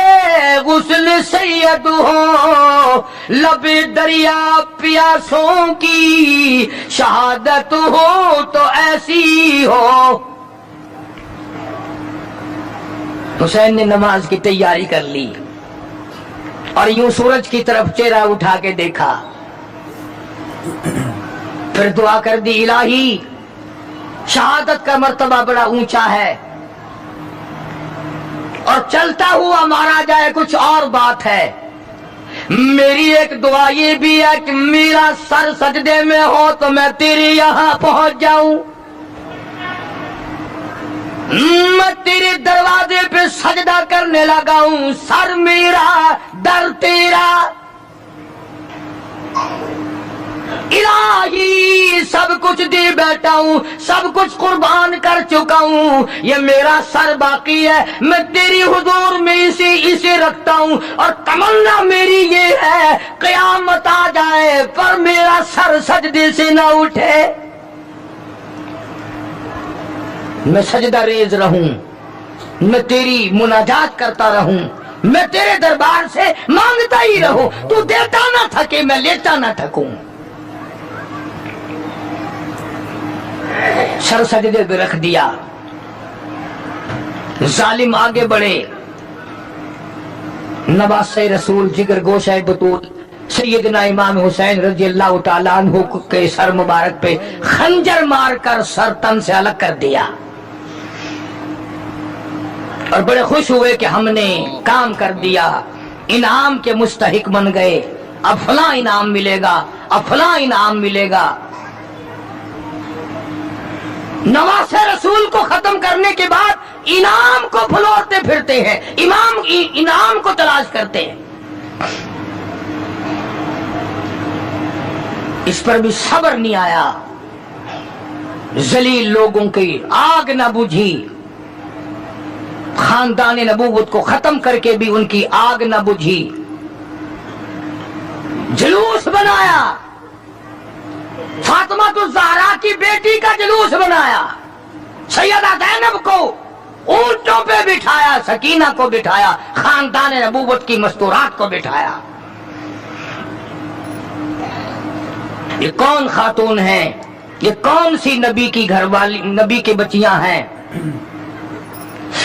غسل سید ہو. لب دریا پیاسوں کی شہادت ہو تو ایسی ہو. حسین نے نماز کی تیاری کر لی اور یوں سورج کی طرف چہرہ اٹھا کے دیکھا. پھر دعا کر دی, الہی شہادت کا مرتبہ بڑا اونچا ہے, اور چلتا ہوا مارا جائے کچھ اور بات ہے. میری ایک دعا یہ بھی ہے کہ میرا سر سجدے میں ہو تو میں تیرے یہاں پہنچ جاؤں, میں تیرے دروازے پہ سجدہ کرنے لگا ہوں. سر میرا در تیرا, الہی سب کچھ دے بیٹھا ہوں, سب کچھ قربان کر چکا ہوں, یہ میرا سر باقی ہے, میں تیری حضور میں اسے رکھتا ہوں. اور تمنا میری یہ ہے قیامت آ جائے پر میرا سر سجدے سے نہ اٹھے, میں سجدہ ریز رہوں, میں تیری مناجات کرتا رہوں, میں تیرے دربار سے مانگتا ہی رہوں. تو دیتا نہ تھکے, میں لیتا نہ تھکوں. سر سجدے پہ رکھ دیا. ظالم آگے بڑھے. نواسہ رسول جگر گوشہ بطول سیدنا امام حسین رضی اللہ تعالیٰ عنہ کے سر مبارک پہ خنجر مار کر سر تن سے الگ کر دیا, اور بڑے خوش ہوئے کہ ہم نے کام کر دیا, انعام کے مستحق بن گئے. اب فلاں انعام ملے گا, اب فلاں انعام ملے گا. نواز رسول کو ختم کرنے کے بعد انعام کو پھلوڑتے پھرتے ہیں, انعام کو تلاش کرتے ہیں. اس پر بھی صبر نہیں آیا. ذلیل لوگوں کی آگ نہ بجھی, خاندان نبوت کو ختم کر کے بھی ان کی آگ نہ بجھی. جلوس بنایا, فاطمہ الزہرا کی بیٹی کا جلوس بنایا. سیدہ زینب کو اونٹوں پہ بٹھایا، سکینہ کو بٹھایا، خاندان نبوت کی مستورات کو بٹھایا۔ یہ کون خاتون ہیں؟ یہ کون سی نبی کی گھر والی، نبی کی بچیاں ہیں؟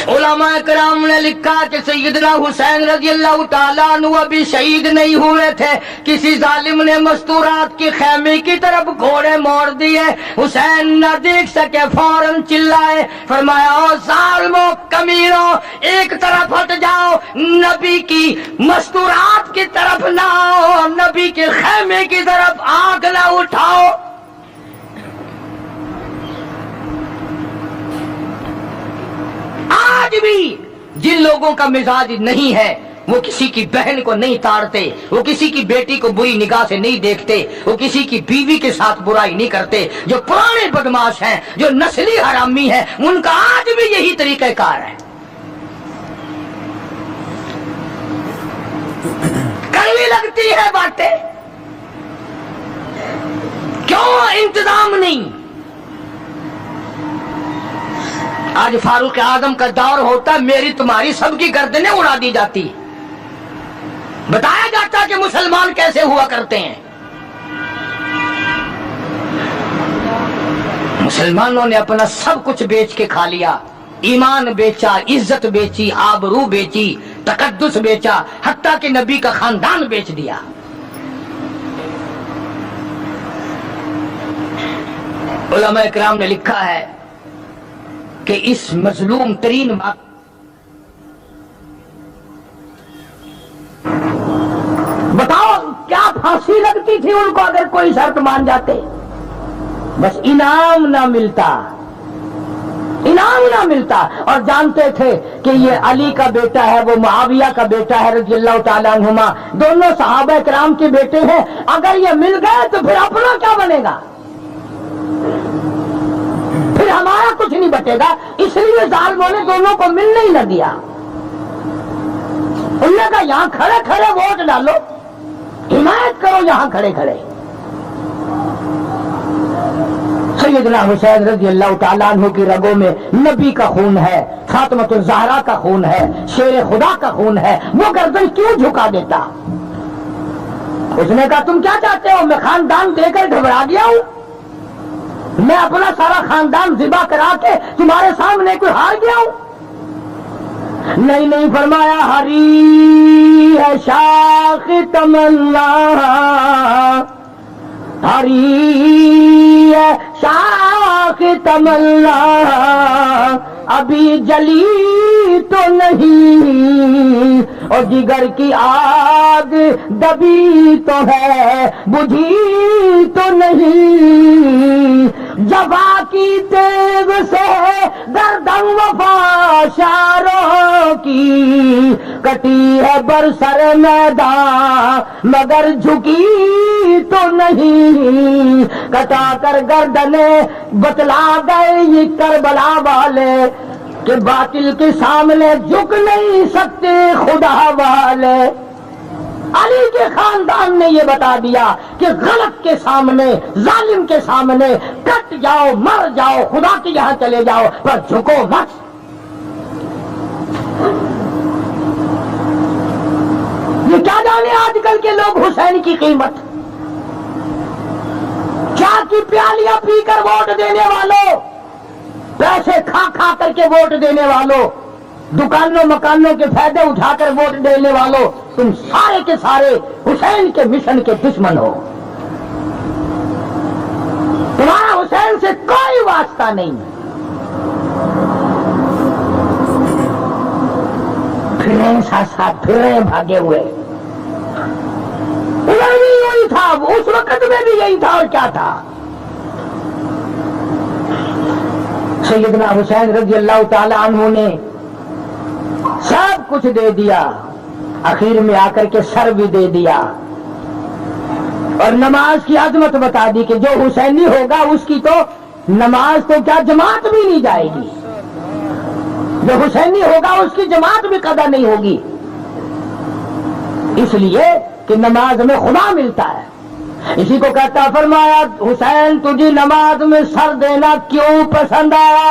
علماء کرام نے لکھا کہ سیدنا حسین رضی اللہ تعالیٰ عنہ ابھی شہید نہیں ہوئے تھے، کسی ظالم نے مستورات کی خیمے کی طرف گھوڑے موڑ دیے، حسین نہ دیکھ سکے، فوراً چلائے، فرمایا او ظالمو کمینو، ایک طرف ہٹ جاؤ، نبی کی مستورات کی طرف نہ آؤ، نبی کے خیمے کی طرف آنکھ نہ اٹھاؤ۔ آج بھی جن لوگوں کا مزاج نہیں ہے وہ کسی کی بہن کو نہیں تاڑتے، وہ کسی کی بیٹی کو بری نگاہ سے نہیں دیکھتے، وہ کسی کی بیوی کے ساتھ برائی نہیں کرتے، جو پرانے بدماش ہیں، جو نسلی حرامی ہیں، ان کا آج بھی یہی طریقہ کار ہے۔ کڑوی لگتی ہے باتیں، کیوں انتظام نہیں؟ آج فاروق اعظم کا دور ہوتا، میری تمہاری سب کی گردنیں اڑا دی جاتی، بتایا جاتا کہ مسلمان کیسے ہوا کرتے ہیں۔ مسلمانوں نے اپنا سب کچھ بیچ کے کھا لیا، ایمان بیچا، عزت بیچی، آبرو بیچی، تقدس بیچا، حتیٰ کہ نبی کا خاندان بیچ دیا۔ علماء اکرام نے لکھا ہے کہ اس مظلوم ترین بتاؤ کیا پھانسی لگتی تھی ان کو اگر کوئی شرط مان جاتے؟ بس انعام نہ ملتا، انعام نہ ملتا، اور جانتے تھے کہ یہ علی کا بیٹا ہے، وہ معاویہ کا بیٹا ہے رضی اللہ تعالیٰ عنہما، دونوں صحابہ کرام کے بیٹے ہیں، اگر یہ مل گئے تو پھر اپنا کیا بنے گا؟ پھر ہمارا کچھ نہیں بچے گا، اس لیے ظالموں نے دونوں کو ملنے ہی نہ دیا۔ انہوں نے کہا یہاں کھڑے کھڑے ووٹ ڈالو، حمایت کرو یہاں کھڑے کھڑے۔ سیدنا حسین رضی اللہ تعالیٰ عنہ کی رگوں میں نبی کا خون ہے، فاطمۃ الزہرا کا خون ہے، شیر خدا کا خون ہے، وہ گردن کیوں جھکا دیتا؟ اس نے کہا تم کیا چاہتے ہو؟ میں خاندان دے کر گھبرا گیا ہوں، میں اپنا سارا خاندان ذبح کرا کے تمہارے سامنے کوئی ہار گیا ہوں؟ نہیں نہیں، فرمایا ہری ہے شاخ تمنا، ہری ہے شاخ تمنا، ابھی جلی تو نہیں، اور جگر کی آگ دبی تو ہے، بجھی تو نہیں، جبا کی تیغ سے گردن وفا شاروں کی، کٹی ہے برسر میدان مگر جھکی تو نہیں، کٹا کر گردنیں بتلا گئے یہ کربلا والے کہ باطل کے سامنے جھک نہیں سکتے خدا والے۔ علی کے خاندان نے یہ بتا دیا کہ غلط کے سامنے، ظالم کے سامنے کٹ جاؤ، مر جاؤ، خدا کے یہاں چلے جاؤ، پر جھکو مت۔ یہ کیا جانے آج کل کے لوگ حسین کی قیمت، چائے کی پیالیاں پی کر ووٹ دینے والوں، پیسے کھا کھا کر کے ووٹ دینے والوں، دکانوں مکانوں کے فائدے اٹھا کر ووٹ دینے والوں، تم سارے کے سارے حسین کے مشن کے دشمن ہو۔ تمہارا حسین سے کوئی واسطہ نہیں۔ پھریں ساتھ ساتھ پھریں بھاگے ہوئے، ادھر بھی یہی تھا، اس وقت میں بھی یہی تھا، اور کیا تھا؟ سیدنا حسین رضی اللہ تعالی عنہ نے سب کچھ دے دیا، آخر میں آ کر کے سر بھی دے دیا، اور نماز کی عظمت بتا دی کہ جو حسینی ہوگا اس کی تو نماز تو کیا جماعت بھی نہیں جائے گی، جو حسینی ہوگا اس کی جماعت بھی قضا نہیں ہوگی، اس لیے کہ نماز میں خدا ملتا ہے۔ اسی کو کہتا فرمایا حسین تجھے نماز میں سر دینا کیوں پسند آیا؟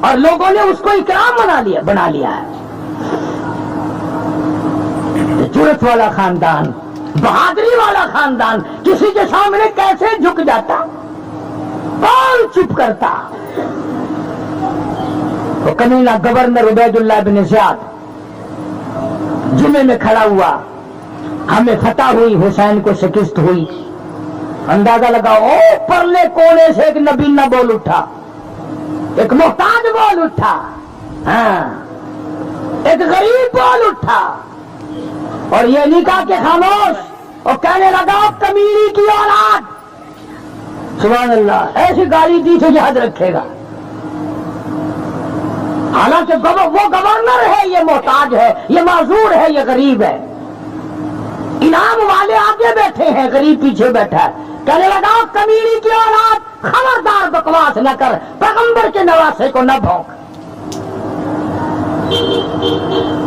اور لوگوں نے اس کو اکرام بنا لیا ہے. جرت والا خاندان، بہادری والا خاندان کسی کے سامنے کیسے جھک جاتا، کون چپ کرتا. تو کمینہ گورنر عبید اللہ بن زیاد جمعے میں کھڑا ہوا، ہمیں فتح ہوئی، حسین کو شکست ہوئی. اندازہ لگاؤ، پرلے کونے سے ایک نبینہ بول اٹھا، ایک محتاج بول اٹھا، ہاں ایک غریب بول اٹھا، اور یہ نہیں کہا کہ خاموش، اور کہنے لگا کمیری کی اولاد. سبحان اللہ، ایسی گالی دی تو یاد رکھے گا. حالانکہ وہ گورنر ہے، یہ محتاج ہے، یہ معذور ہے، یہ غریب ہے. انعام والے آگے بیٹھے ہیں، غریب پیچھے بیٹھا ہے. کہنے لگا کمیری کی اولاد، خبردار بکواس نہ کر، پیغمبر کے نواسے کو نہ بھونک.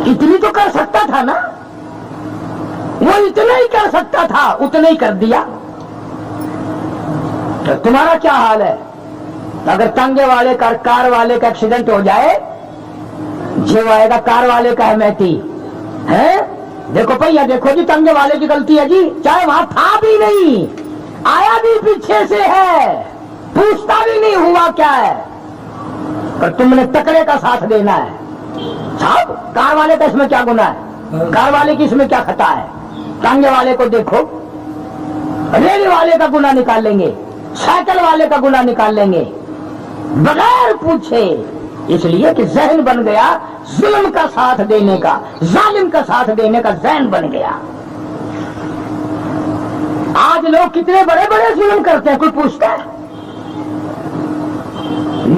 اتنی تو کر سکتا تھا نا، وہ اتنا ہی کر سکتا تھا، اتنا ہی کر دیا. تو تمہارا کیا حال ہے؟ اگر تانگے والے کا، کار والے کا ایکسیڈنٹ ہو جائے، جو آئے گا کار والے کا احمدی ہے، دیکھو بھیا دیکھو جی تانگے والے کی غلطی ہے جی، چاہے وہاں تھا بھی نہیں، آیا بھی پیچھے سے ہے، پوچھتا بھی نہیں ہوا کیا ہے، پر تم نے تکڑے کا ساتھ دینا ہے. صاحب کار والے کا اس میں کیا گناہ ہے؟ کار والے کی اس میں کیا خطا ہے؟ تانگے والے کو دیکھو، ریل والے کا گناہ نکال لیں گے، سائیکل والے کا گناہ نکال لیں گے بغیر پوچھے. اس لیے کہ ذہن بن گیا ظلم کا ساتھ دینے کا، ظالم کا ساتھ دینے کا ذہن بن گیا. آج لوگ کتنے بڑے بڑے ظلم کرتے ہیں، کوئی پوچھتا ہے؟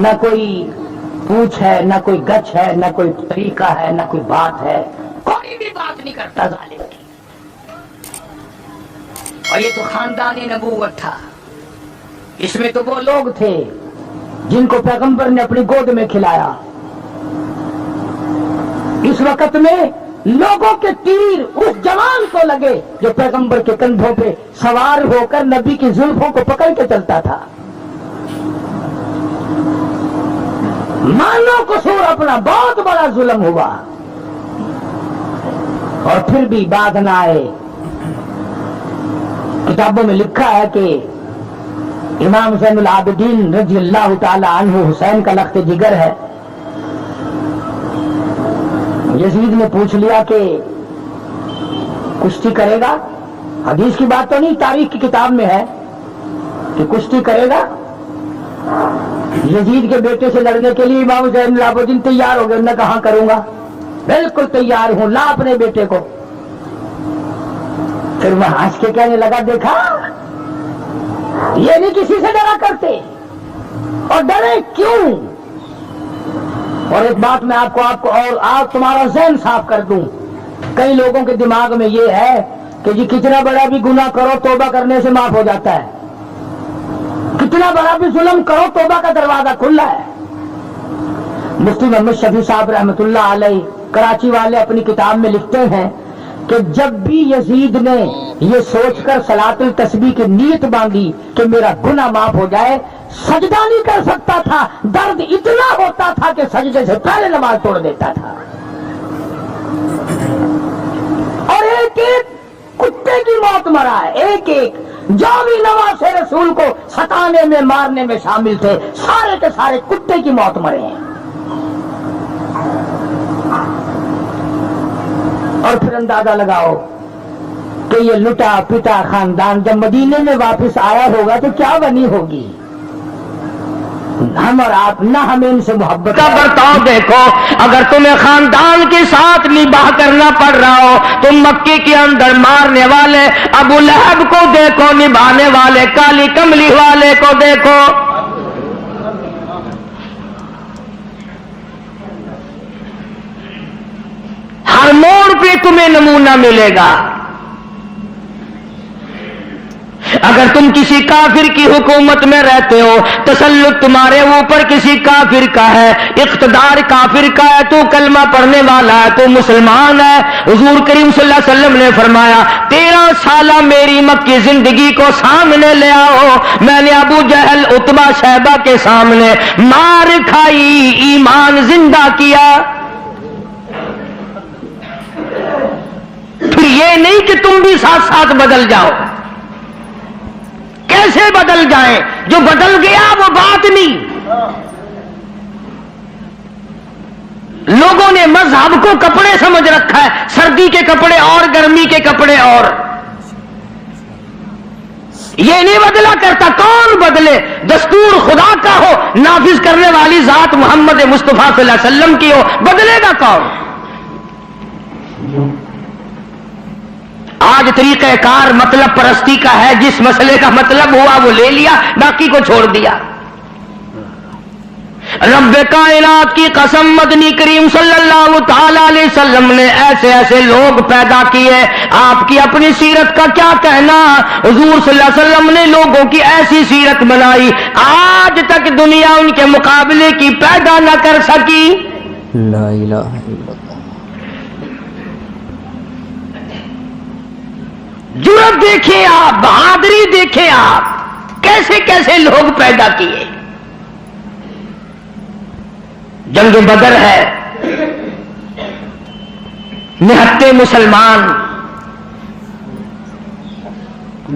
نہ کوئی پوچھ ہے، نہ کوئی گچ ہے، نہ کوئی طریقہ ہے، نہ کوئی بات ہے، کوئی بھی بات نہیں کرتا ظالم کی. اور یہ تو خاندان نبوت تھا، اس میں تو وہ لوگ تھے جن کو پیغمبر نے اپنی گود میں کھلایا. اس وقت میں لوگوں کے تیر اس جوان کو لگے جو پیغمبر کے کندھوں پہ سوار ہو کر نبی کی زلفوں کو پکڑ کے چلتا تھا. مانو قصور اپنا، بہت بڑا ظلم ہوا، اور پھر بھی بات نہ آئے. کتابوں میں لکھا ہے کہ امام زین العابدین رضی اللہ تعالی عنہ حسین کا لخت جگر ہے. یزید نے پوچھ لیا کہ کشتی کرے گا؟ حدیث کی بات تو نہیں، تاریخ کی کتاب میں ہے کہ کشتی کرے گا. یزید کے بیٹے سے لڑنے کے لیے امام زین العابدین تیار ہو گئے. انہوں نے کہا کروں گا، بالکل تیار ہوں، لا اپنے بیٹے کو. پھر وہ ہنس کے کہنے لگا دیکھا یہ نہیں کسی سے ڈرا کرتے، اور ڈرے کیوں؟ اور ایک بات میں آپ کو اور آپ تمہارا ذہن صاف کر دوں. کئی لوگوں کے دماغ میں یہ ہے کہ جی کتنا بڑا بھی گناہ کرو توبہ کرنے سے معاف ہو جاتا ہے، کتنا بڑا بھی ظلم کرو توبہ کا دروازہ کھلا ہے. مفتی محمد شفیع صاحب رحمۃ اللہ علیہ کراچی والے اپنی کتاب میں لکھتے ہیں کہ جب بھی یزید نے یہ سوچ کر صلاۃ التسبیح کی نیت مانگی کہ میرا گناہ معاف ہو جائے، سجدہ نہیں کر سکتا تھا، درد اتنا ہوتا تھا کہ سجدے سے پہلے نماز توڑ دیتا تھا. اور ایک ایک کتے کی موت مرا ہے، ایک ایک جو بھی نواز رسول کو ستانے میں مارنے میں شامل تھے، سارے کے سارے کتے کی موت مرے ہیں. اور پھر اندازہ لگاؤ کہ یہ لٹا پٹا خاندان جب مدینے میں واپس آیا ہوگا تو کیا بنی ہوگی. ہم اور آپ نہ ہمیں ان سے محبت کا برتاؤ دیکھو. اگر تمہیں خاندان کے ساتھ نباہ کرنا پڑ رہا ہو، تم مکے کے اندر مارنے والے ابو لہب کو دیکھو، نبھانے والے کالی کملی والے کو دیکھو. ہر موڑ پہ تمہیں نمونہ ملے گا. اگر تم کسی کافر کی حکومت میں رہتے ہو، تسلط تمہارے اوپر کسی کافر کا ہے، اقتدار کافر کا ہے، تو کلمہ پڑھنے والا ہے، تو مسلمان ہے۔ حضور کریم صلی اللہ علیہ وسلم نے فرمایا 13 سالہ میری مکی زندگی کو سامنے لے آؤ، میں نے ابو جہل عتبہ شیبہ کے سامنے مار کھائی، ایمان زندہ کیا۔ پھر یہ نہیں کہ تم بھی ساتھ ساتھ بدل جاؤ، کیسے بدل جائیں؟ جو بدل گیا وہ بات نہیں۔ لوگوں نے مذہب کو کپڑے سمجھ رکھا ہے، سردی کے کپڑے اور گرمی کے کپڑے اور، یہ نہیں بدلا کرتا۔ کون بدلے؟ دستور خدا کا ہو، نافذ کرنے والی ذات محمد مصطفیٰ صلی اللہ علیہ وسلم کی ہو، بدلے گا کون؟ آج طریقہ کار مطلب پرستی کا ہے، جس مسئلے کا مطلب ہوا وہ لے لیا، باقی کو چھوڑ دیا۔ رب کائنات کی قسم، مدنی کریم صلی اللہ تعالی علیہ وسلم نے ایسے ایسے لوگ پیدا کیے، آپ کی اپنی سیرت کا کیا کہنا؟ حضور صلی اللہ علیہ وسلم نے لوگوں کی ایسی سیرت بنائی، آج تک دنیا ان کے مقابلے کی پیدا نہ کر سکی۔ لا الہ الا اللہ۔ جرأت دیکھیں آپ، بہادری دیکھیں آپ، کیسے کیسے لوگ پیدا کیے۔ جنگ بدر ہے، نہتے مسلمان،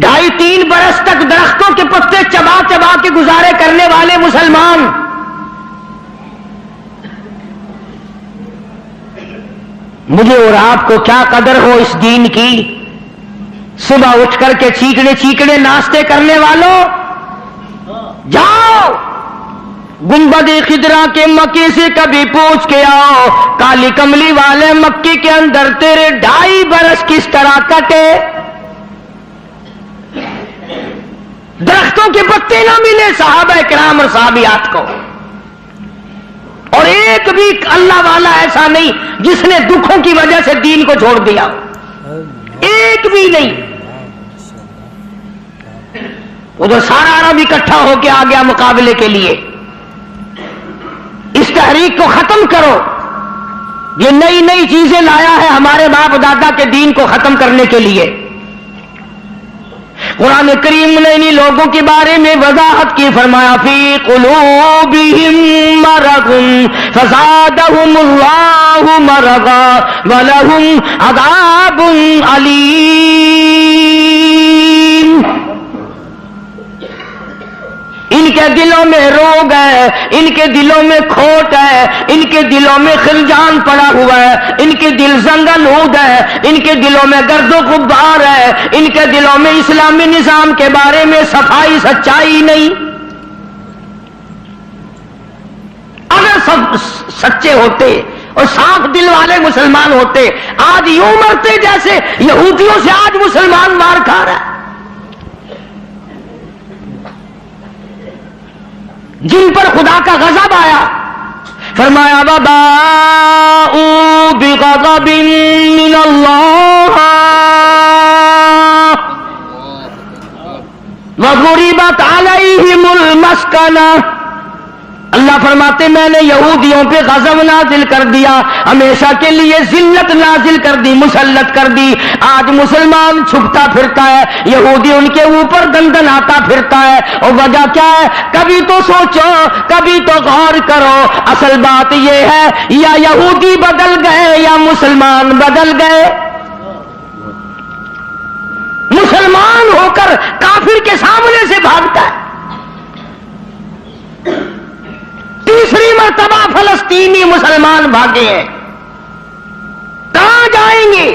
2.5-3 برس تک درختوں کے پتے چبا چبا کے گزارے کرنے والے مسلمان، مجھے اور آپ کو کیا قدر ہو اس دین کی۔ صبح اٹھ کر کے چیکڑے چیکڑے ناشتے کرنے والوں، جاؤ گنبد خضرا کے مکے سے کبھی پوچھ کے آؤ، کالی کملی والے مکے کے اندر تیرے 2.5 برس کس طرح کٹے۔ درختوں کے پتے نہ ملے صحابہ کرام اور صحابیات کو، اور ایک بھی اللہ والا ایسا نہیں جس نے دکھوں کی وجہ سے دین کو چھوڑ دیا، ایک بھی نہیں۔ ادھر سارا عرب اکٹھا ہو کے آ گیا مقابلے کے لیے۔ اس تحریک کو ختم کرو، یہ نئی نئی چیزیں لایا ہے ہمارے باپ دادا کے دین کو ختم کرنے کے لیے۔ قرآن کریم نے انہی لوگوں کے بارے میں وضاحت کی، فرمایا فی قلوبہم مرض فزادہم اللہ مرضا ولہم عذاب علیم۔ ان کے دلوں میں روگ ہے، ان کے دلوں میں کھوٹ ہے، ان کے دلوں میں خلجان پڑا ہوا ہے، ان کے دل زنگلود ہے، ان کے دلوں میں گرد و غبار ہے، ان کے دلوں میں اسلامی نظام کے بارے میں صفائی سچائی نہیں۔ اگر سب سچے ہوتے اور صاف دل والے مسلمان ہوتے، آج یوں مرتے جیسے یہودیوں سے آج مسلمان مار کھا رہا ہے، جن پر خدا کا غضب آیا۔ فرمایا وَبَاءُوا بِغَضَبٍ مِّنَ اللَّهِ وَضُرِبَتْ عَلَيْهِمُ الْمَسْكَنَةُ۔ اللہ فرماتے میں نے یہودیوں پہ غضب نازل کر دیا، ہمیشہ کے لیے ذلت نازل کر دی، مسلط کر دی۔ آج مسلمان چھپتا پھرتا ہے، یہودی ان کے اوپر دندناتا پھرتا ہے، اور وجہ کیا ہے؟ کبھی تو سوچو، کبھی تو غور کرو، اصل بات یہ ہے یا یہودی بدل گئے یا مسلمان بدل گئے۔ مسلمان ہو کر کافر کے سامنے سے بھاگتا ہے۔ تیسری مرتبہ فلسطینی مسلمان بھاگے ہیں، کہاں جائیں گے؟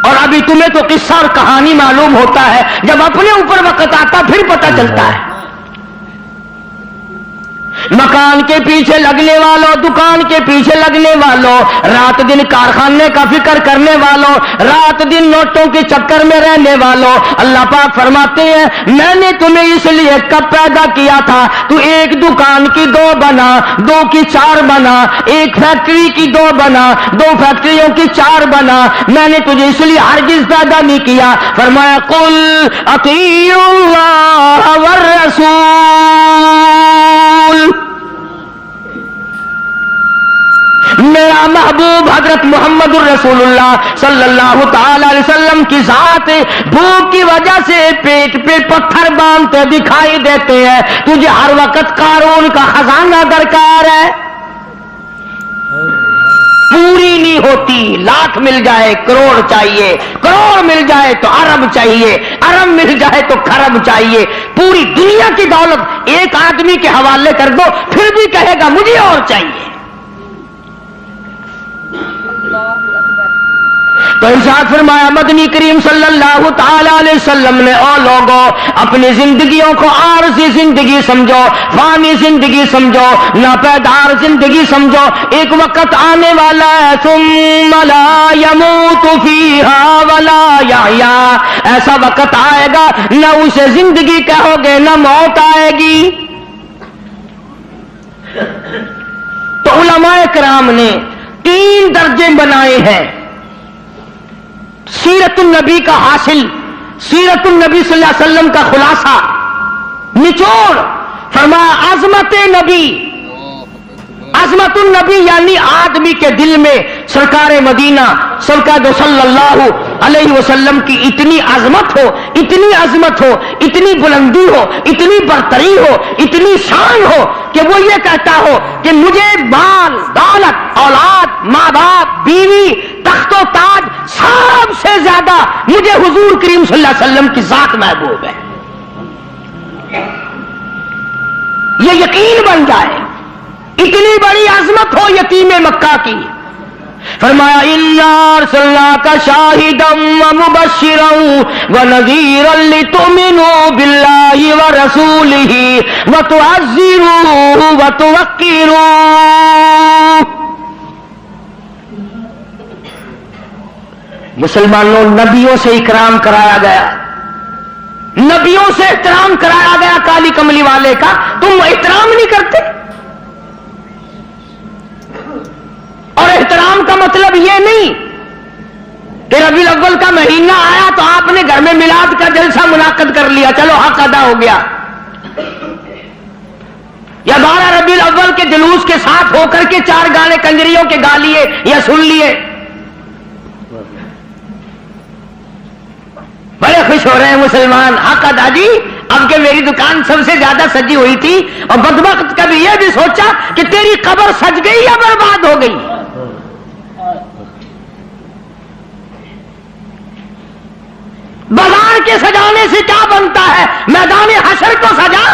اور ابھی تمہیں تو قصہ اور کہانی معلوم ہوتا ہے، جب اپنے اوپر وقت آتا پھر پتہ چلتا ہے۔ مکان کے پیچھے لگنے والوں، دکان کے پیچھے لگنے والوں، رات دن کارخانے کا فکر کرنے والوں، رات دن نوٹوں کے چکر میں رہنے والوں، اللہ پاک فرماتے ہیں میں نے تمہیں اس لیے کب پیدا کیا تھا، تو ایک دکان کی 2 بنا، 2 کی 4 بنا، ایک فیکٹری کی 2 بنا، 2 فیکٹریوں کی 4 بنا، میں نے تجھے اس لیے ہرگز پیدا نہیں کیا۔ فرمایا قل اطیعوا اللہ والرسول، میرا محبوب حضرت محمد الرسول اللہ صلی اللہ تعالی علیہ وسلم کی ذات بھوک کی وجہ سے پیٹ پہ پتھر باندھتے دکھائی دیتے ہیں، تجھے ہر وقت قارون کا خزانہ درکار ہے، پوری نہیں ہوتی، لاکھ مل جائے کروڑ چاہیے، کروڑ مل جائے تو ارب چاہیے، ارب مل جائے تو خرب چاہیے، پوری دنیا کی دولت ایک آدمی کے حوالے کر دو پھر بھی کہے گا مجھے اور چاہیے۔ تو ارشاد فرمایا مدنی کریم صلی اللہ تعالی علیہ وسلم نے او لوگوں اپنی زندگیوں کو عارضی زندگی سمجھو، فانی زندگی سمجھو، ناپیدار زندگی سمجھو، ایک وقت آنے والا ہے ثم لا يموت فيها ولا يحيا، ایسا وقت آئے گا نہ اسے زندگی کہو گے نہ موت آئے گی۔ تو علماء کرام نے 3 درجے بنائے ہیں سیرت النبی کا حاصل، سیرت النبی صلی اللہ علیہ وسلم کا خلاصہ، نچوڑ۔ فرمایا عظمت نبی، عظمت النبی یعنی آدمی کے دل میں سرکار مدینہ سرکار صلی اللہ علیہ وسلم کی اتنی عظمت ہو، اتنی عظمت ہو، اتنی بلندی ہو، اتنی برتری ہو، اتنی شان ہو کہ وہ یہ کہتا ہو کہ مجھے مال دولت اولاد ماں باپ بیوی تخت و تاج سب سے زیادہ مجھے حضور کریم صلی اللہ علیہ وسلم کی ذات محبوب ہے، یہ یقین بن جائے، اتنی بڑی عظمت ہو یتیم مکہ کی۔ فرمایا اِنَّا أَرْسَلْنَاكَ شَاهِدًا وَمُبَشِّرًا وَنَذِيرًا لِتُؤْمِنُوا بِاللَّهِ وَرَسُولِهِ وَتُعَزِّرُوهُ وَتُوَقِّرُوهُ۔ مسلمانوں نبیوں سے اکرام کرایا گیا، نبیوں سے احترام کرایا گیا، کالی کملی والے کا تم احترام نہیں کرتے۔ اور احترام کا مطلب یہ نہیں کہ ربیع الاول کا مہینہ آیا تو آپ نے گھر میں میلاد کا جلسہ منعقد کر لیا، چلو حق ادا ہو گیا، یا 12 ربیع الاول کے جلوس کے ساتھ ہو کر کے 4 گانے کنجریوں کے گا لیے یا سن لیے، بڑے خوش ہو رہے ہیں مسلمان، حق ادا جی، اب کہ میری دکان سب سے زیادہ سجی ہوئی تھی، اور بدبخت کبھی یہ بھی سوچا کہ تیری قبر سج گئی یا برباد ہو گئی۔ بازار کے سجانے سے کیا بنتا ہے، میدان حشر کو سجا،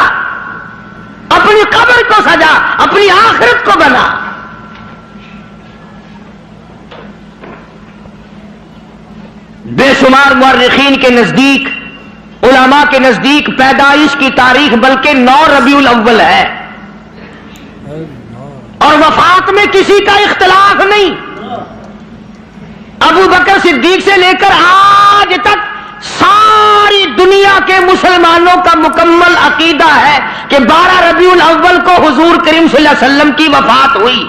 اپنی قبر کو سجا، اپنی آخرت کو بنا۔ بے شمار مورخین کے نزدیک، علماء کے نزدیک پیدائش کی تاریخ بلکہ 9 ربیع الاول ہے، اور وفات میں کسی کا اختلاف نہیں۔ ابو بکر صدیق سے لے کر آج تک ساری دنیا کے مسلمانوں کا مکمل عقیدہ ہے کہ 12 ربیع الاول کو حضور کریم صلی اللہ علیہ وسلم کی وفات ہوئی۔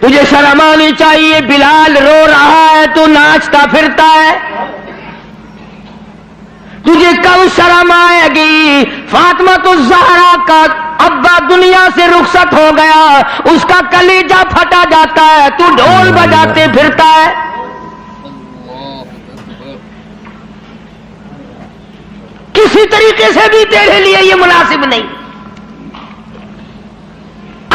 تجھے شرم آنی چاہیے، بلال رو رہا ہے تو ناچتا پھرتا ہے، تجھے کب شرم آئے گی؟ فاطمہ الزہرا کا ابا دنیا سے رخصت ہو گیا، اس کا کلیجہ پھٹا جاتا ہے، تو ڈھول بجاتے پھرتا ہے۔ کسی طریقے سے بھی تیرے لیے یہ مناسب نہیں۔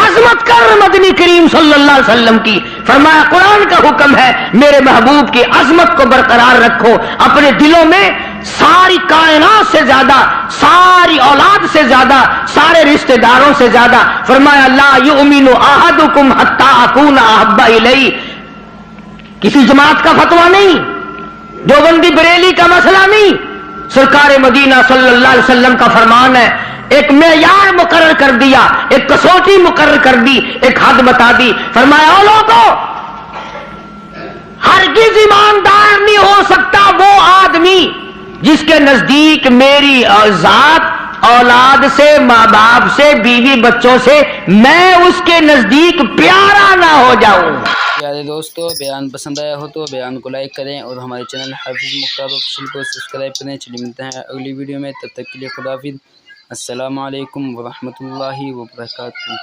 عظمت کر مدنی کریم صلی اللہ علیہ وسلم کی، فرمایا قرآن کا حکم ہے میرے محبوب کی عظمت کو برقرار رکھو اپنے دلوں میں، ساری کائنات سے زیادہ، ساری اولاد سے زیادہ، سارے رشتہ داروں سے زیادہ۔ فرمایا لا یؤمن احدکم حتی اکون احب الیہ، کسی جماعت کا فتویٰ نہیں، دیوبندی بریلی کا مسئلہ نہیں، سرکار مدینہ صلی اللہ علیہ وسلم کا فرمان ہے ایک معیار مقرر کر دیا، ایک کسوٹی مقرر کر دی، ایک حد بتا دی. فرمایا او لوگوں، ہرگز ایماندار نہیں ہو سکتا وہ آدمی جس کے نزدیک میری ذات، اولاد سے، ماں باپ سے، بیوی بچوں سے میں اس کے نزدیک پیارا نہ ہو جاؤں. پیارے دوستو، بیان پسند آیا ہو تو بیان کو لائک کریں اور ہمارے چینل حافظ مختار آفیشیل کو سبسکرائب کریں. چلیے ملتے ہیں اگلی ویڈیو میں، تب تک کے لیے خدا حافظ. السلام علیکم ورحمۃ اللہ وبرکاتہ.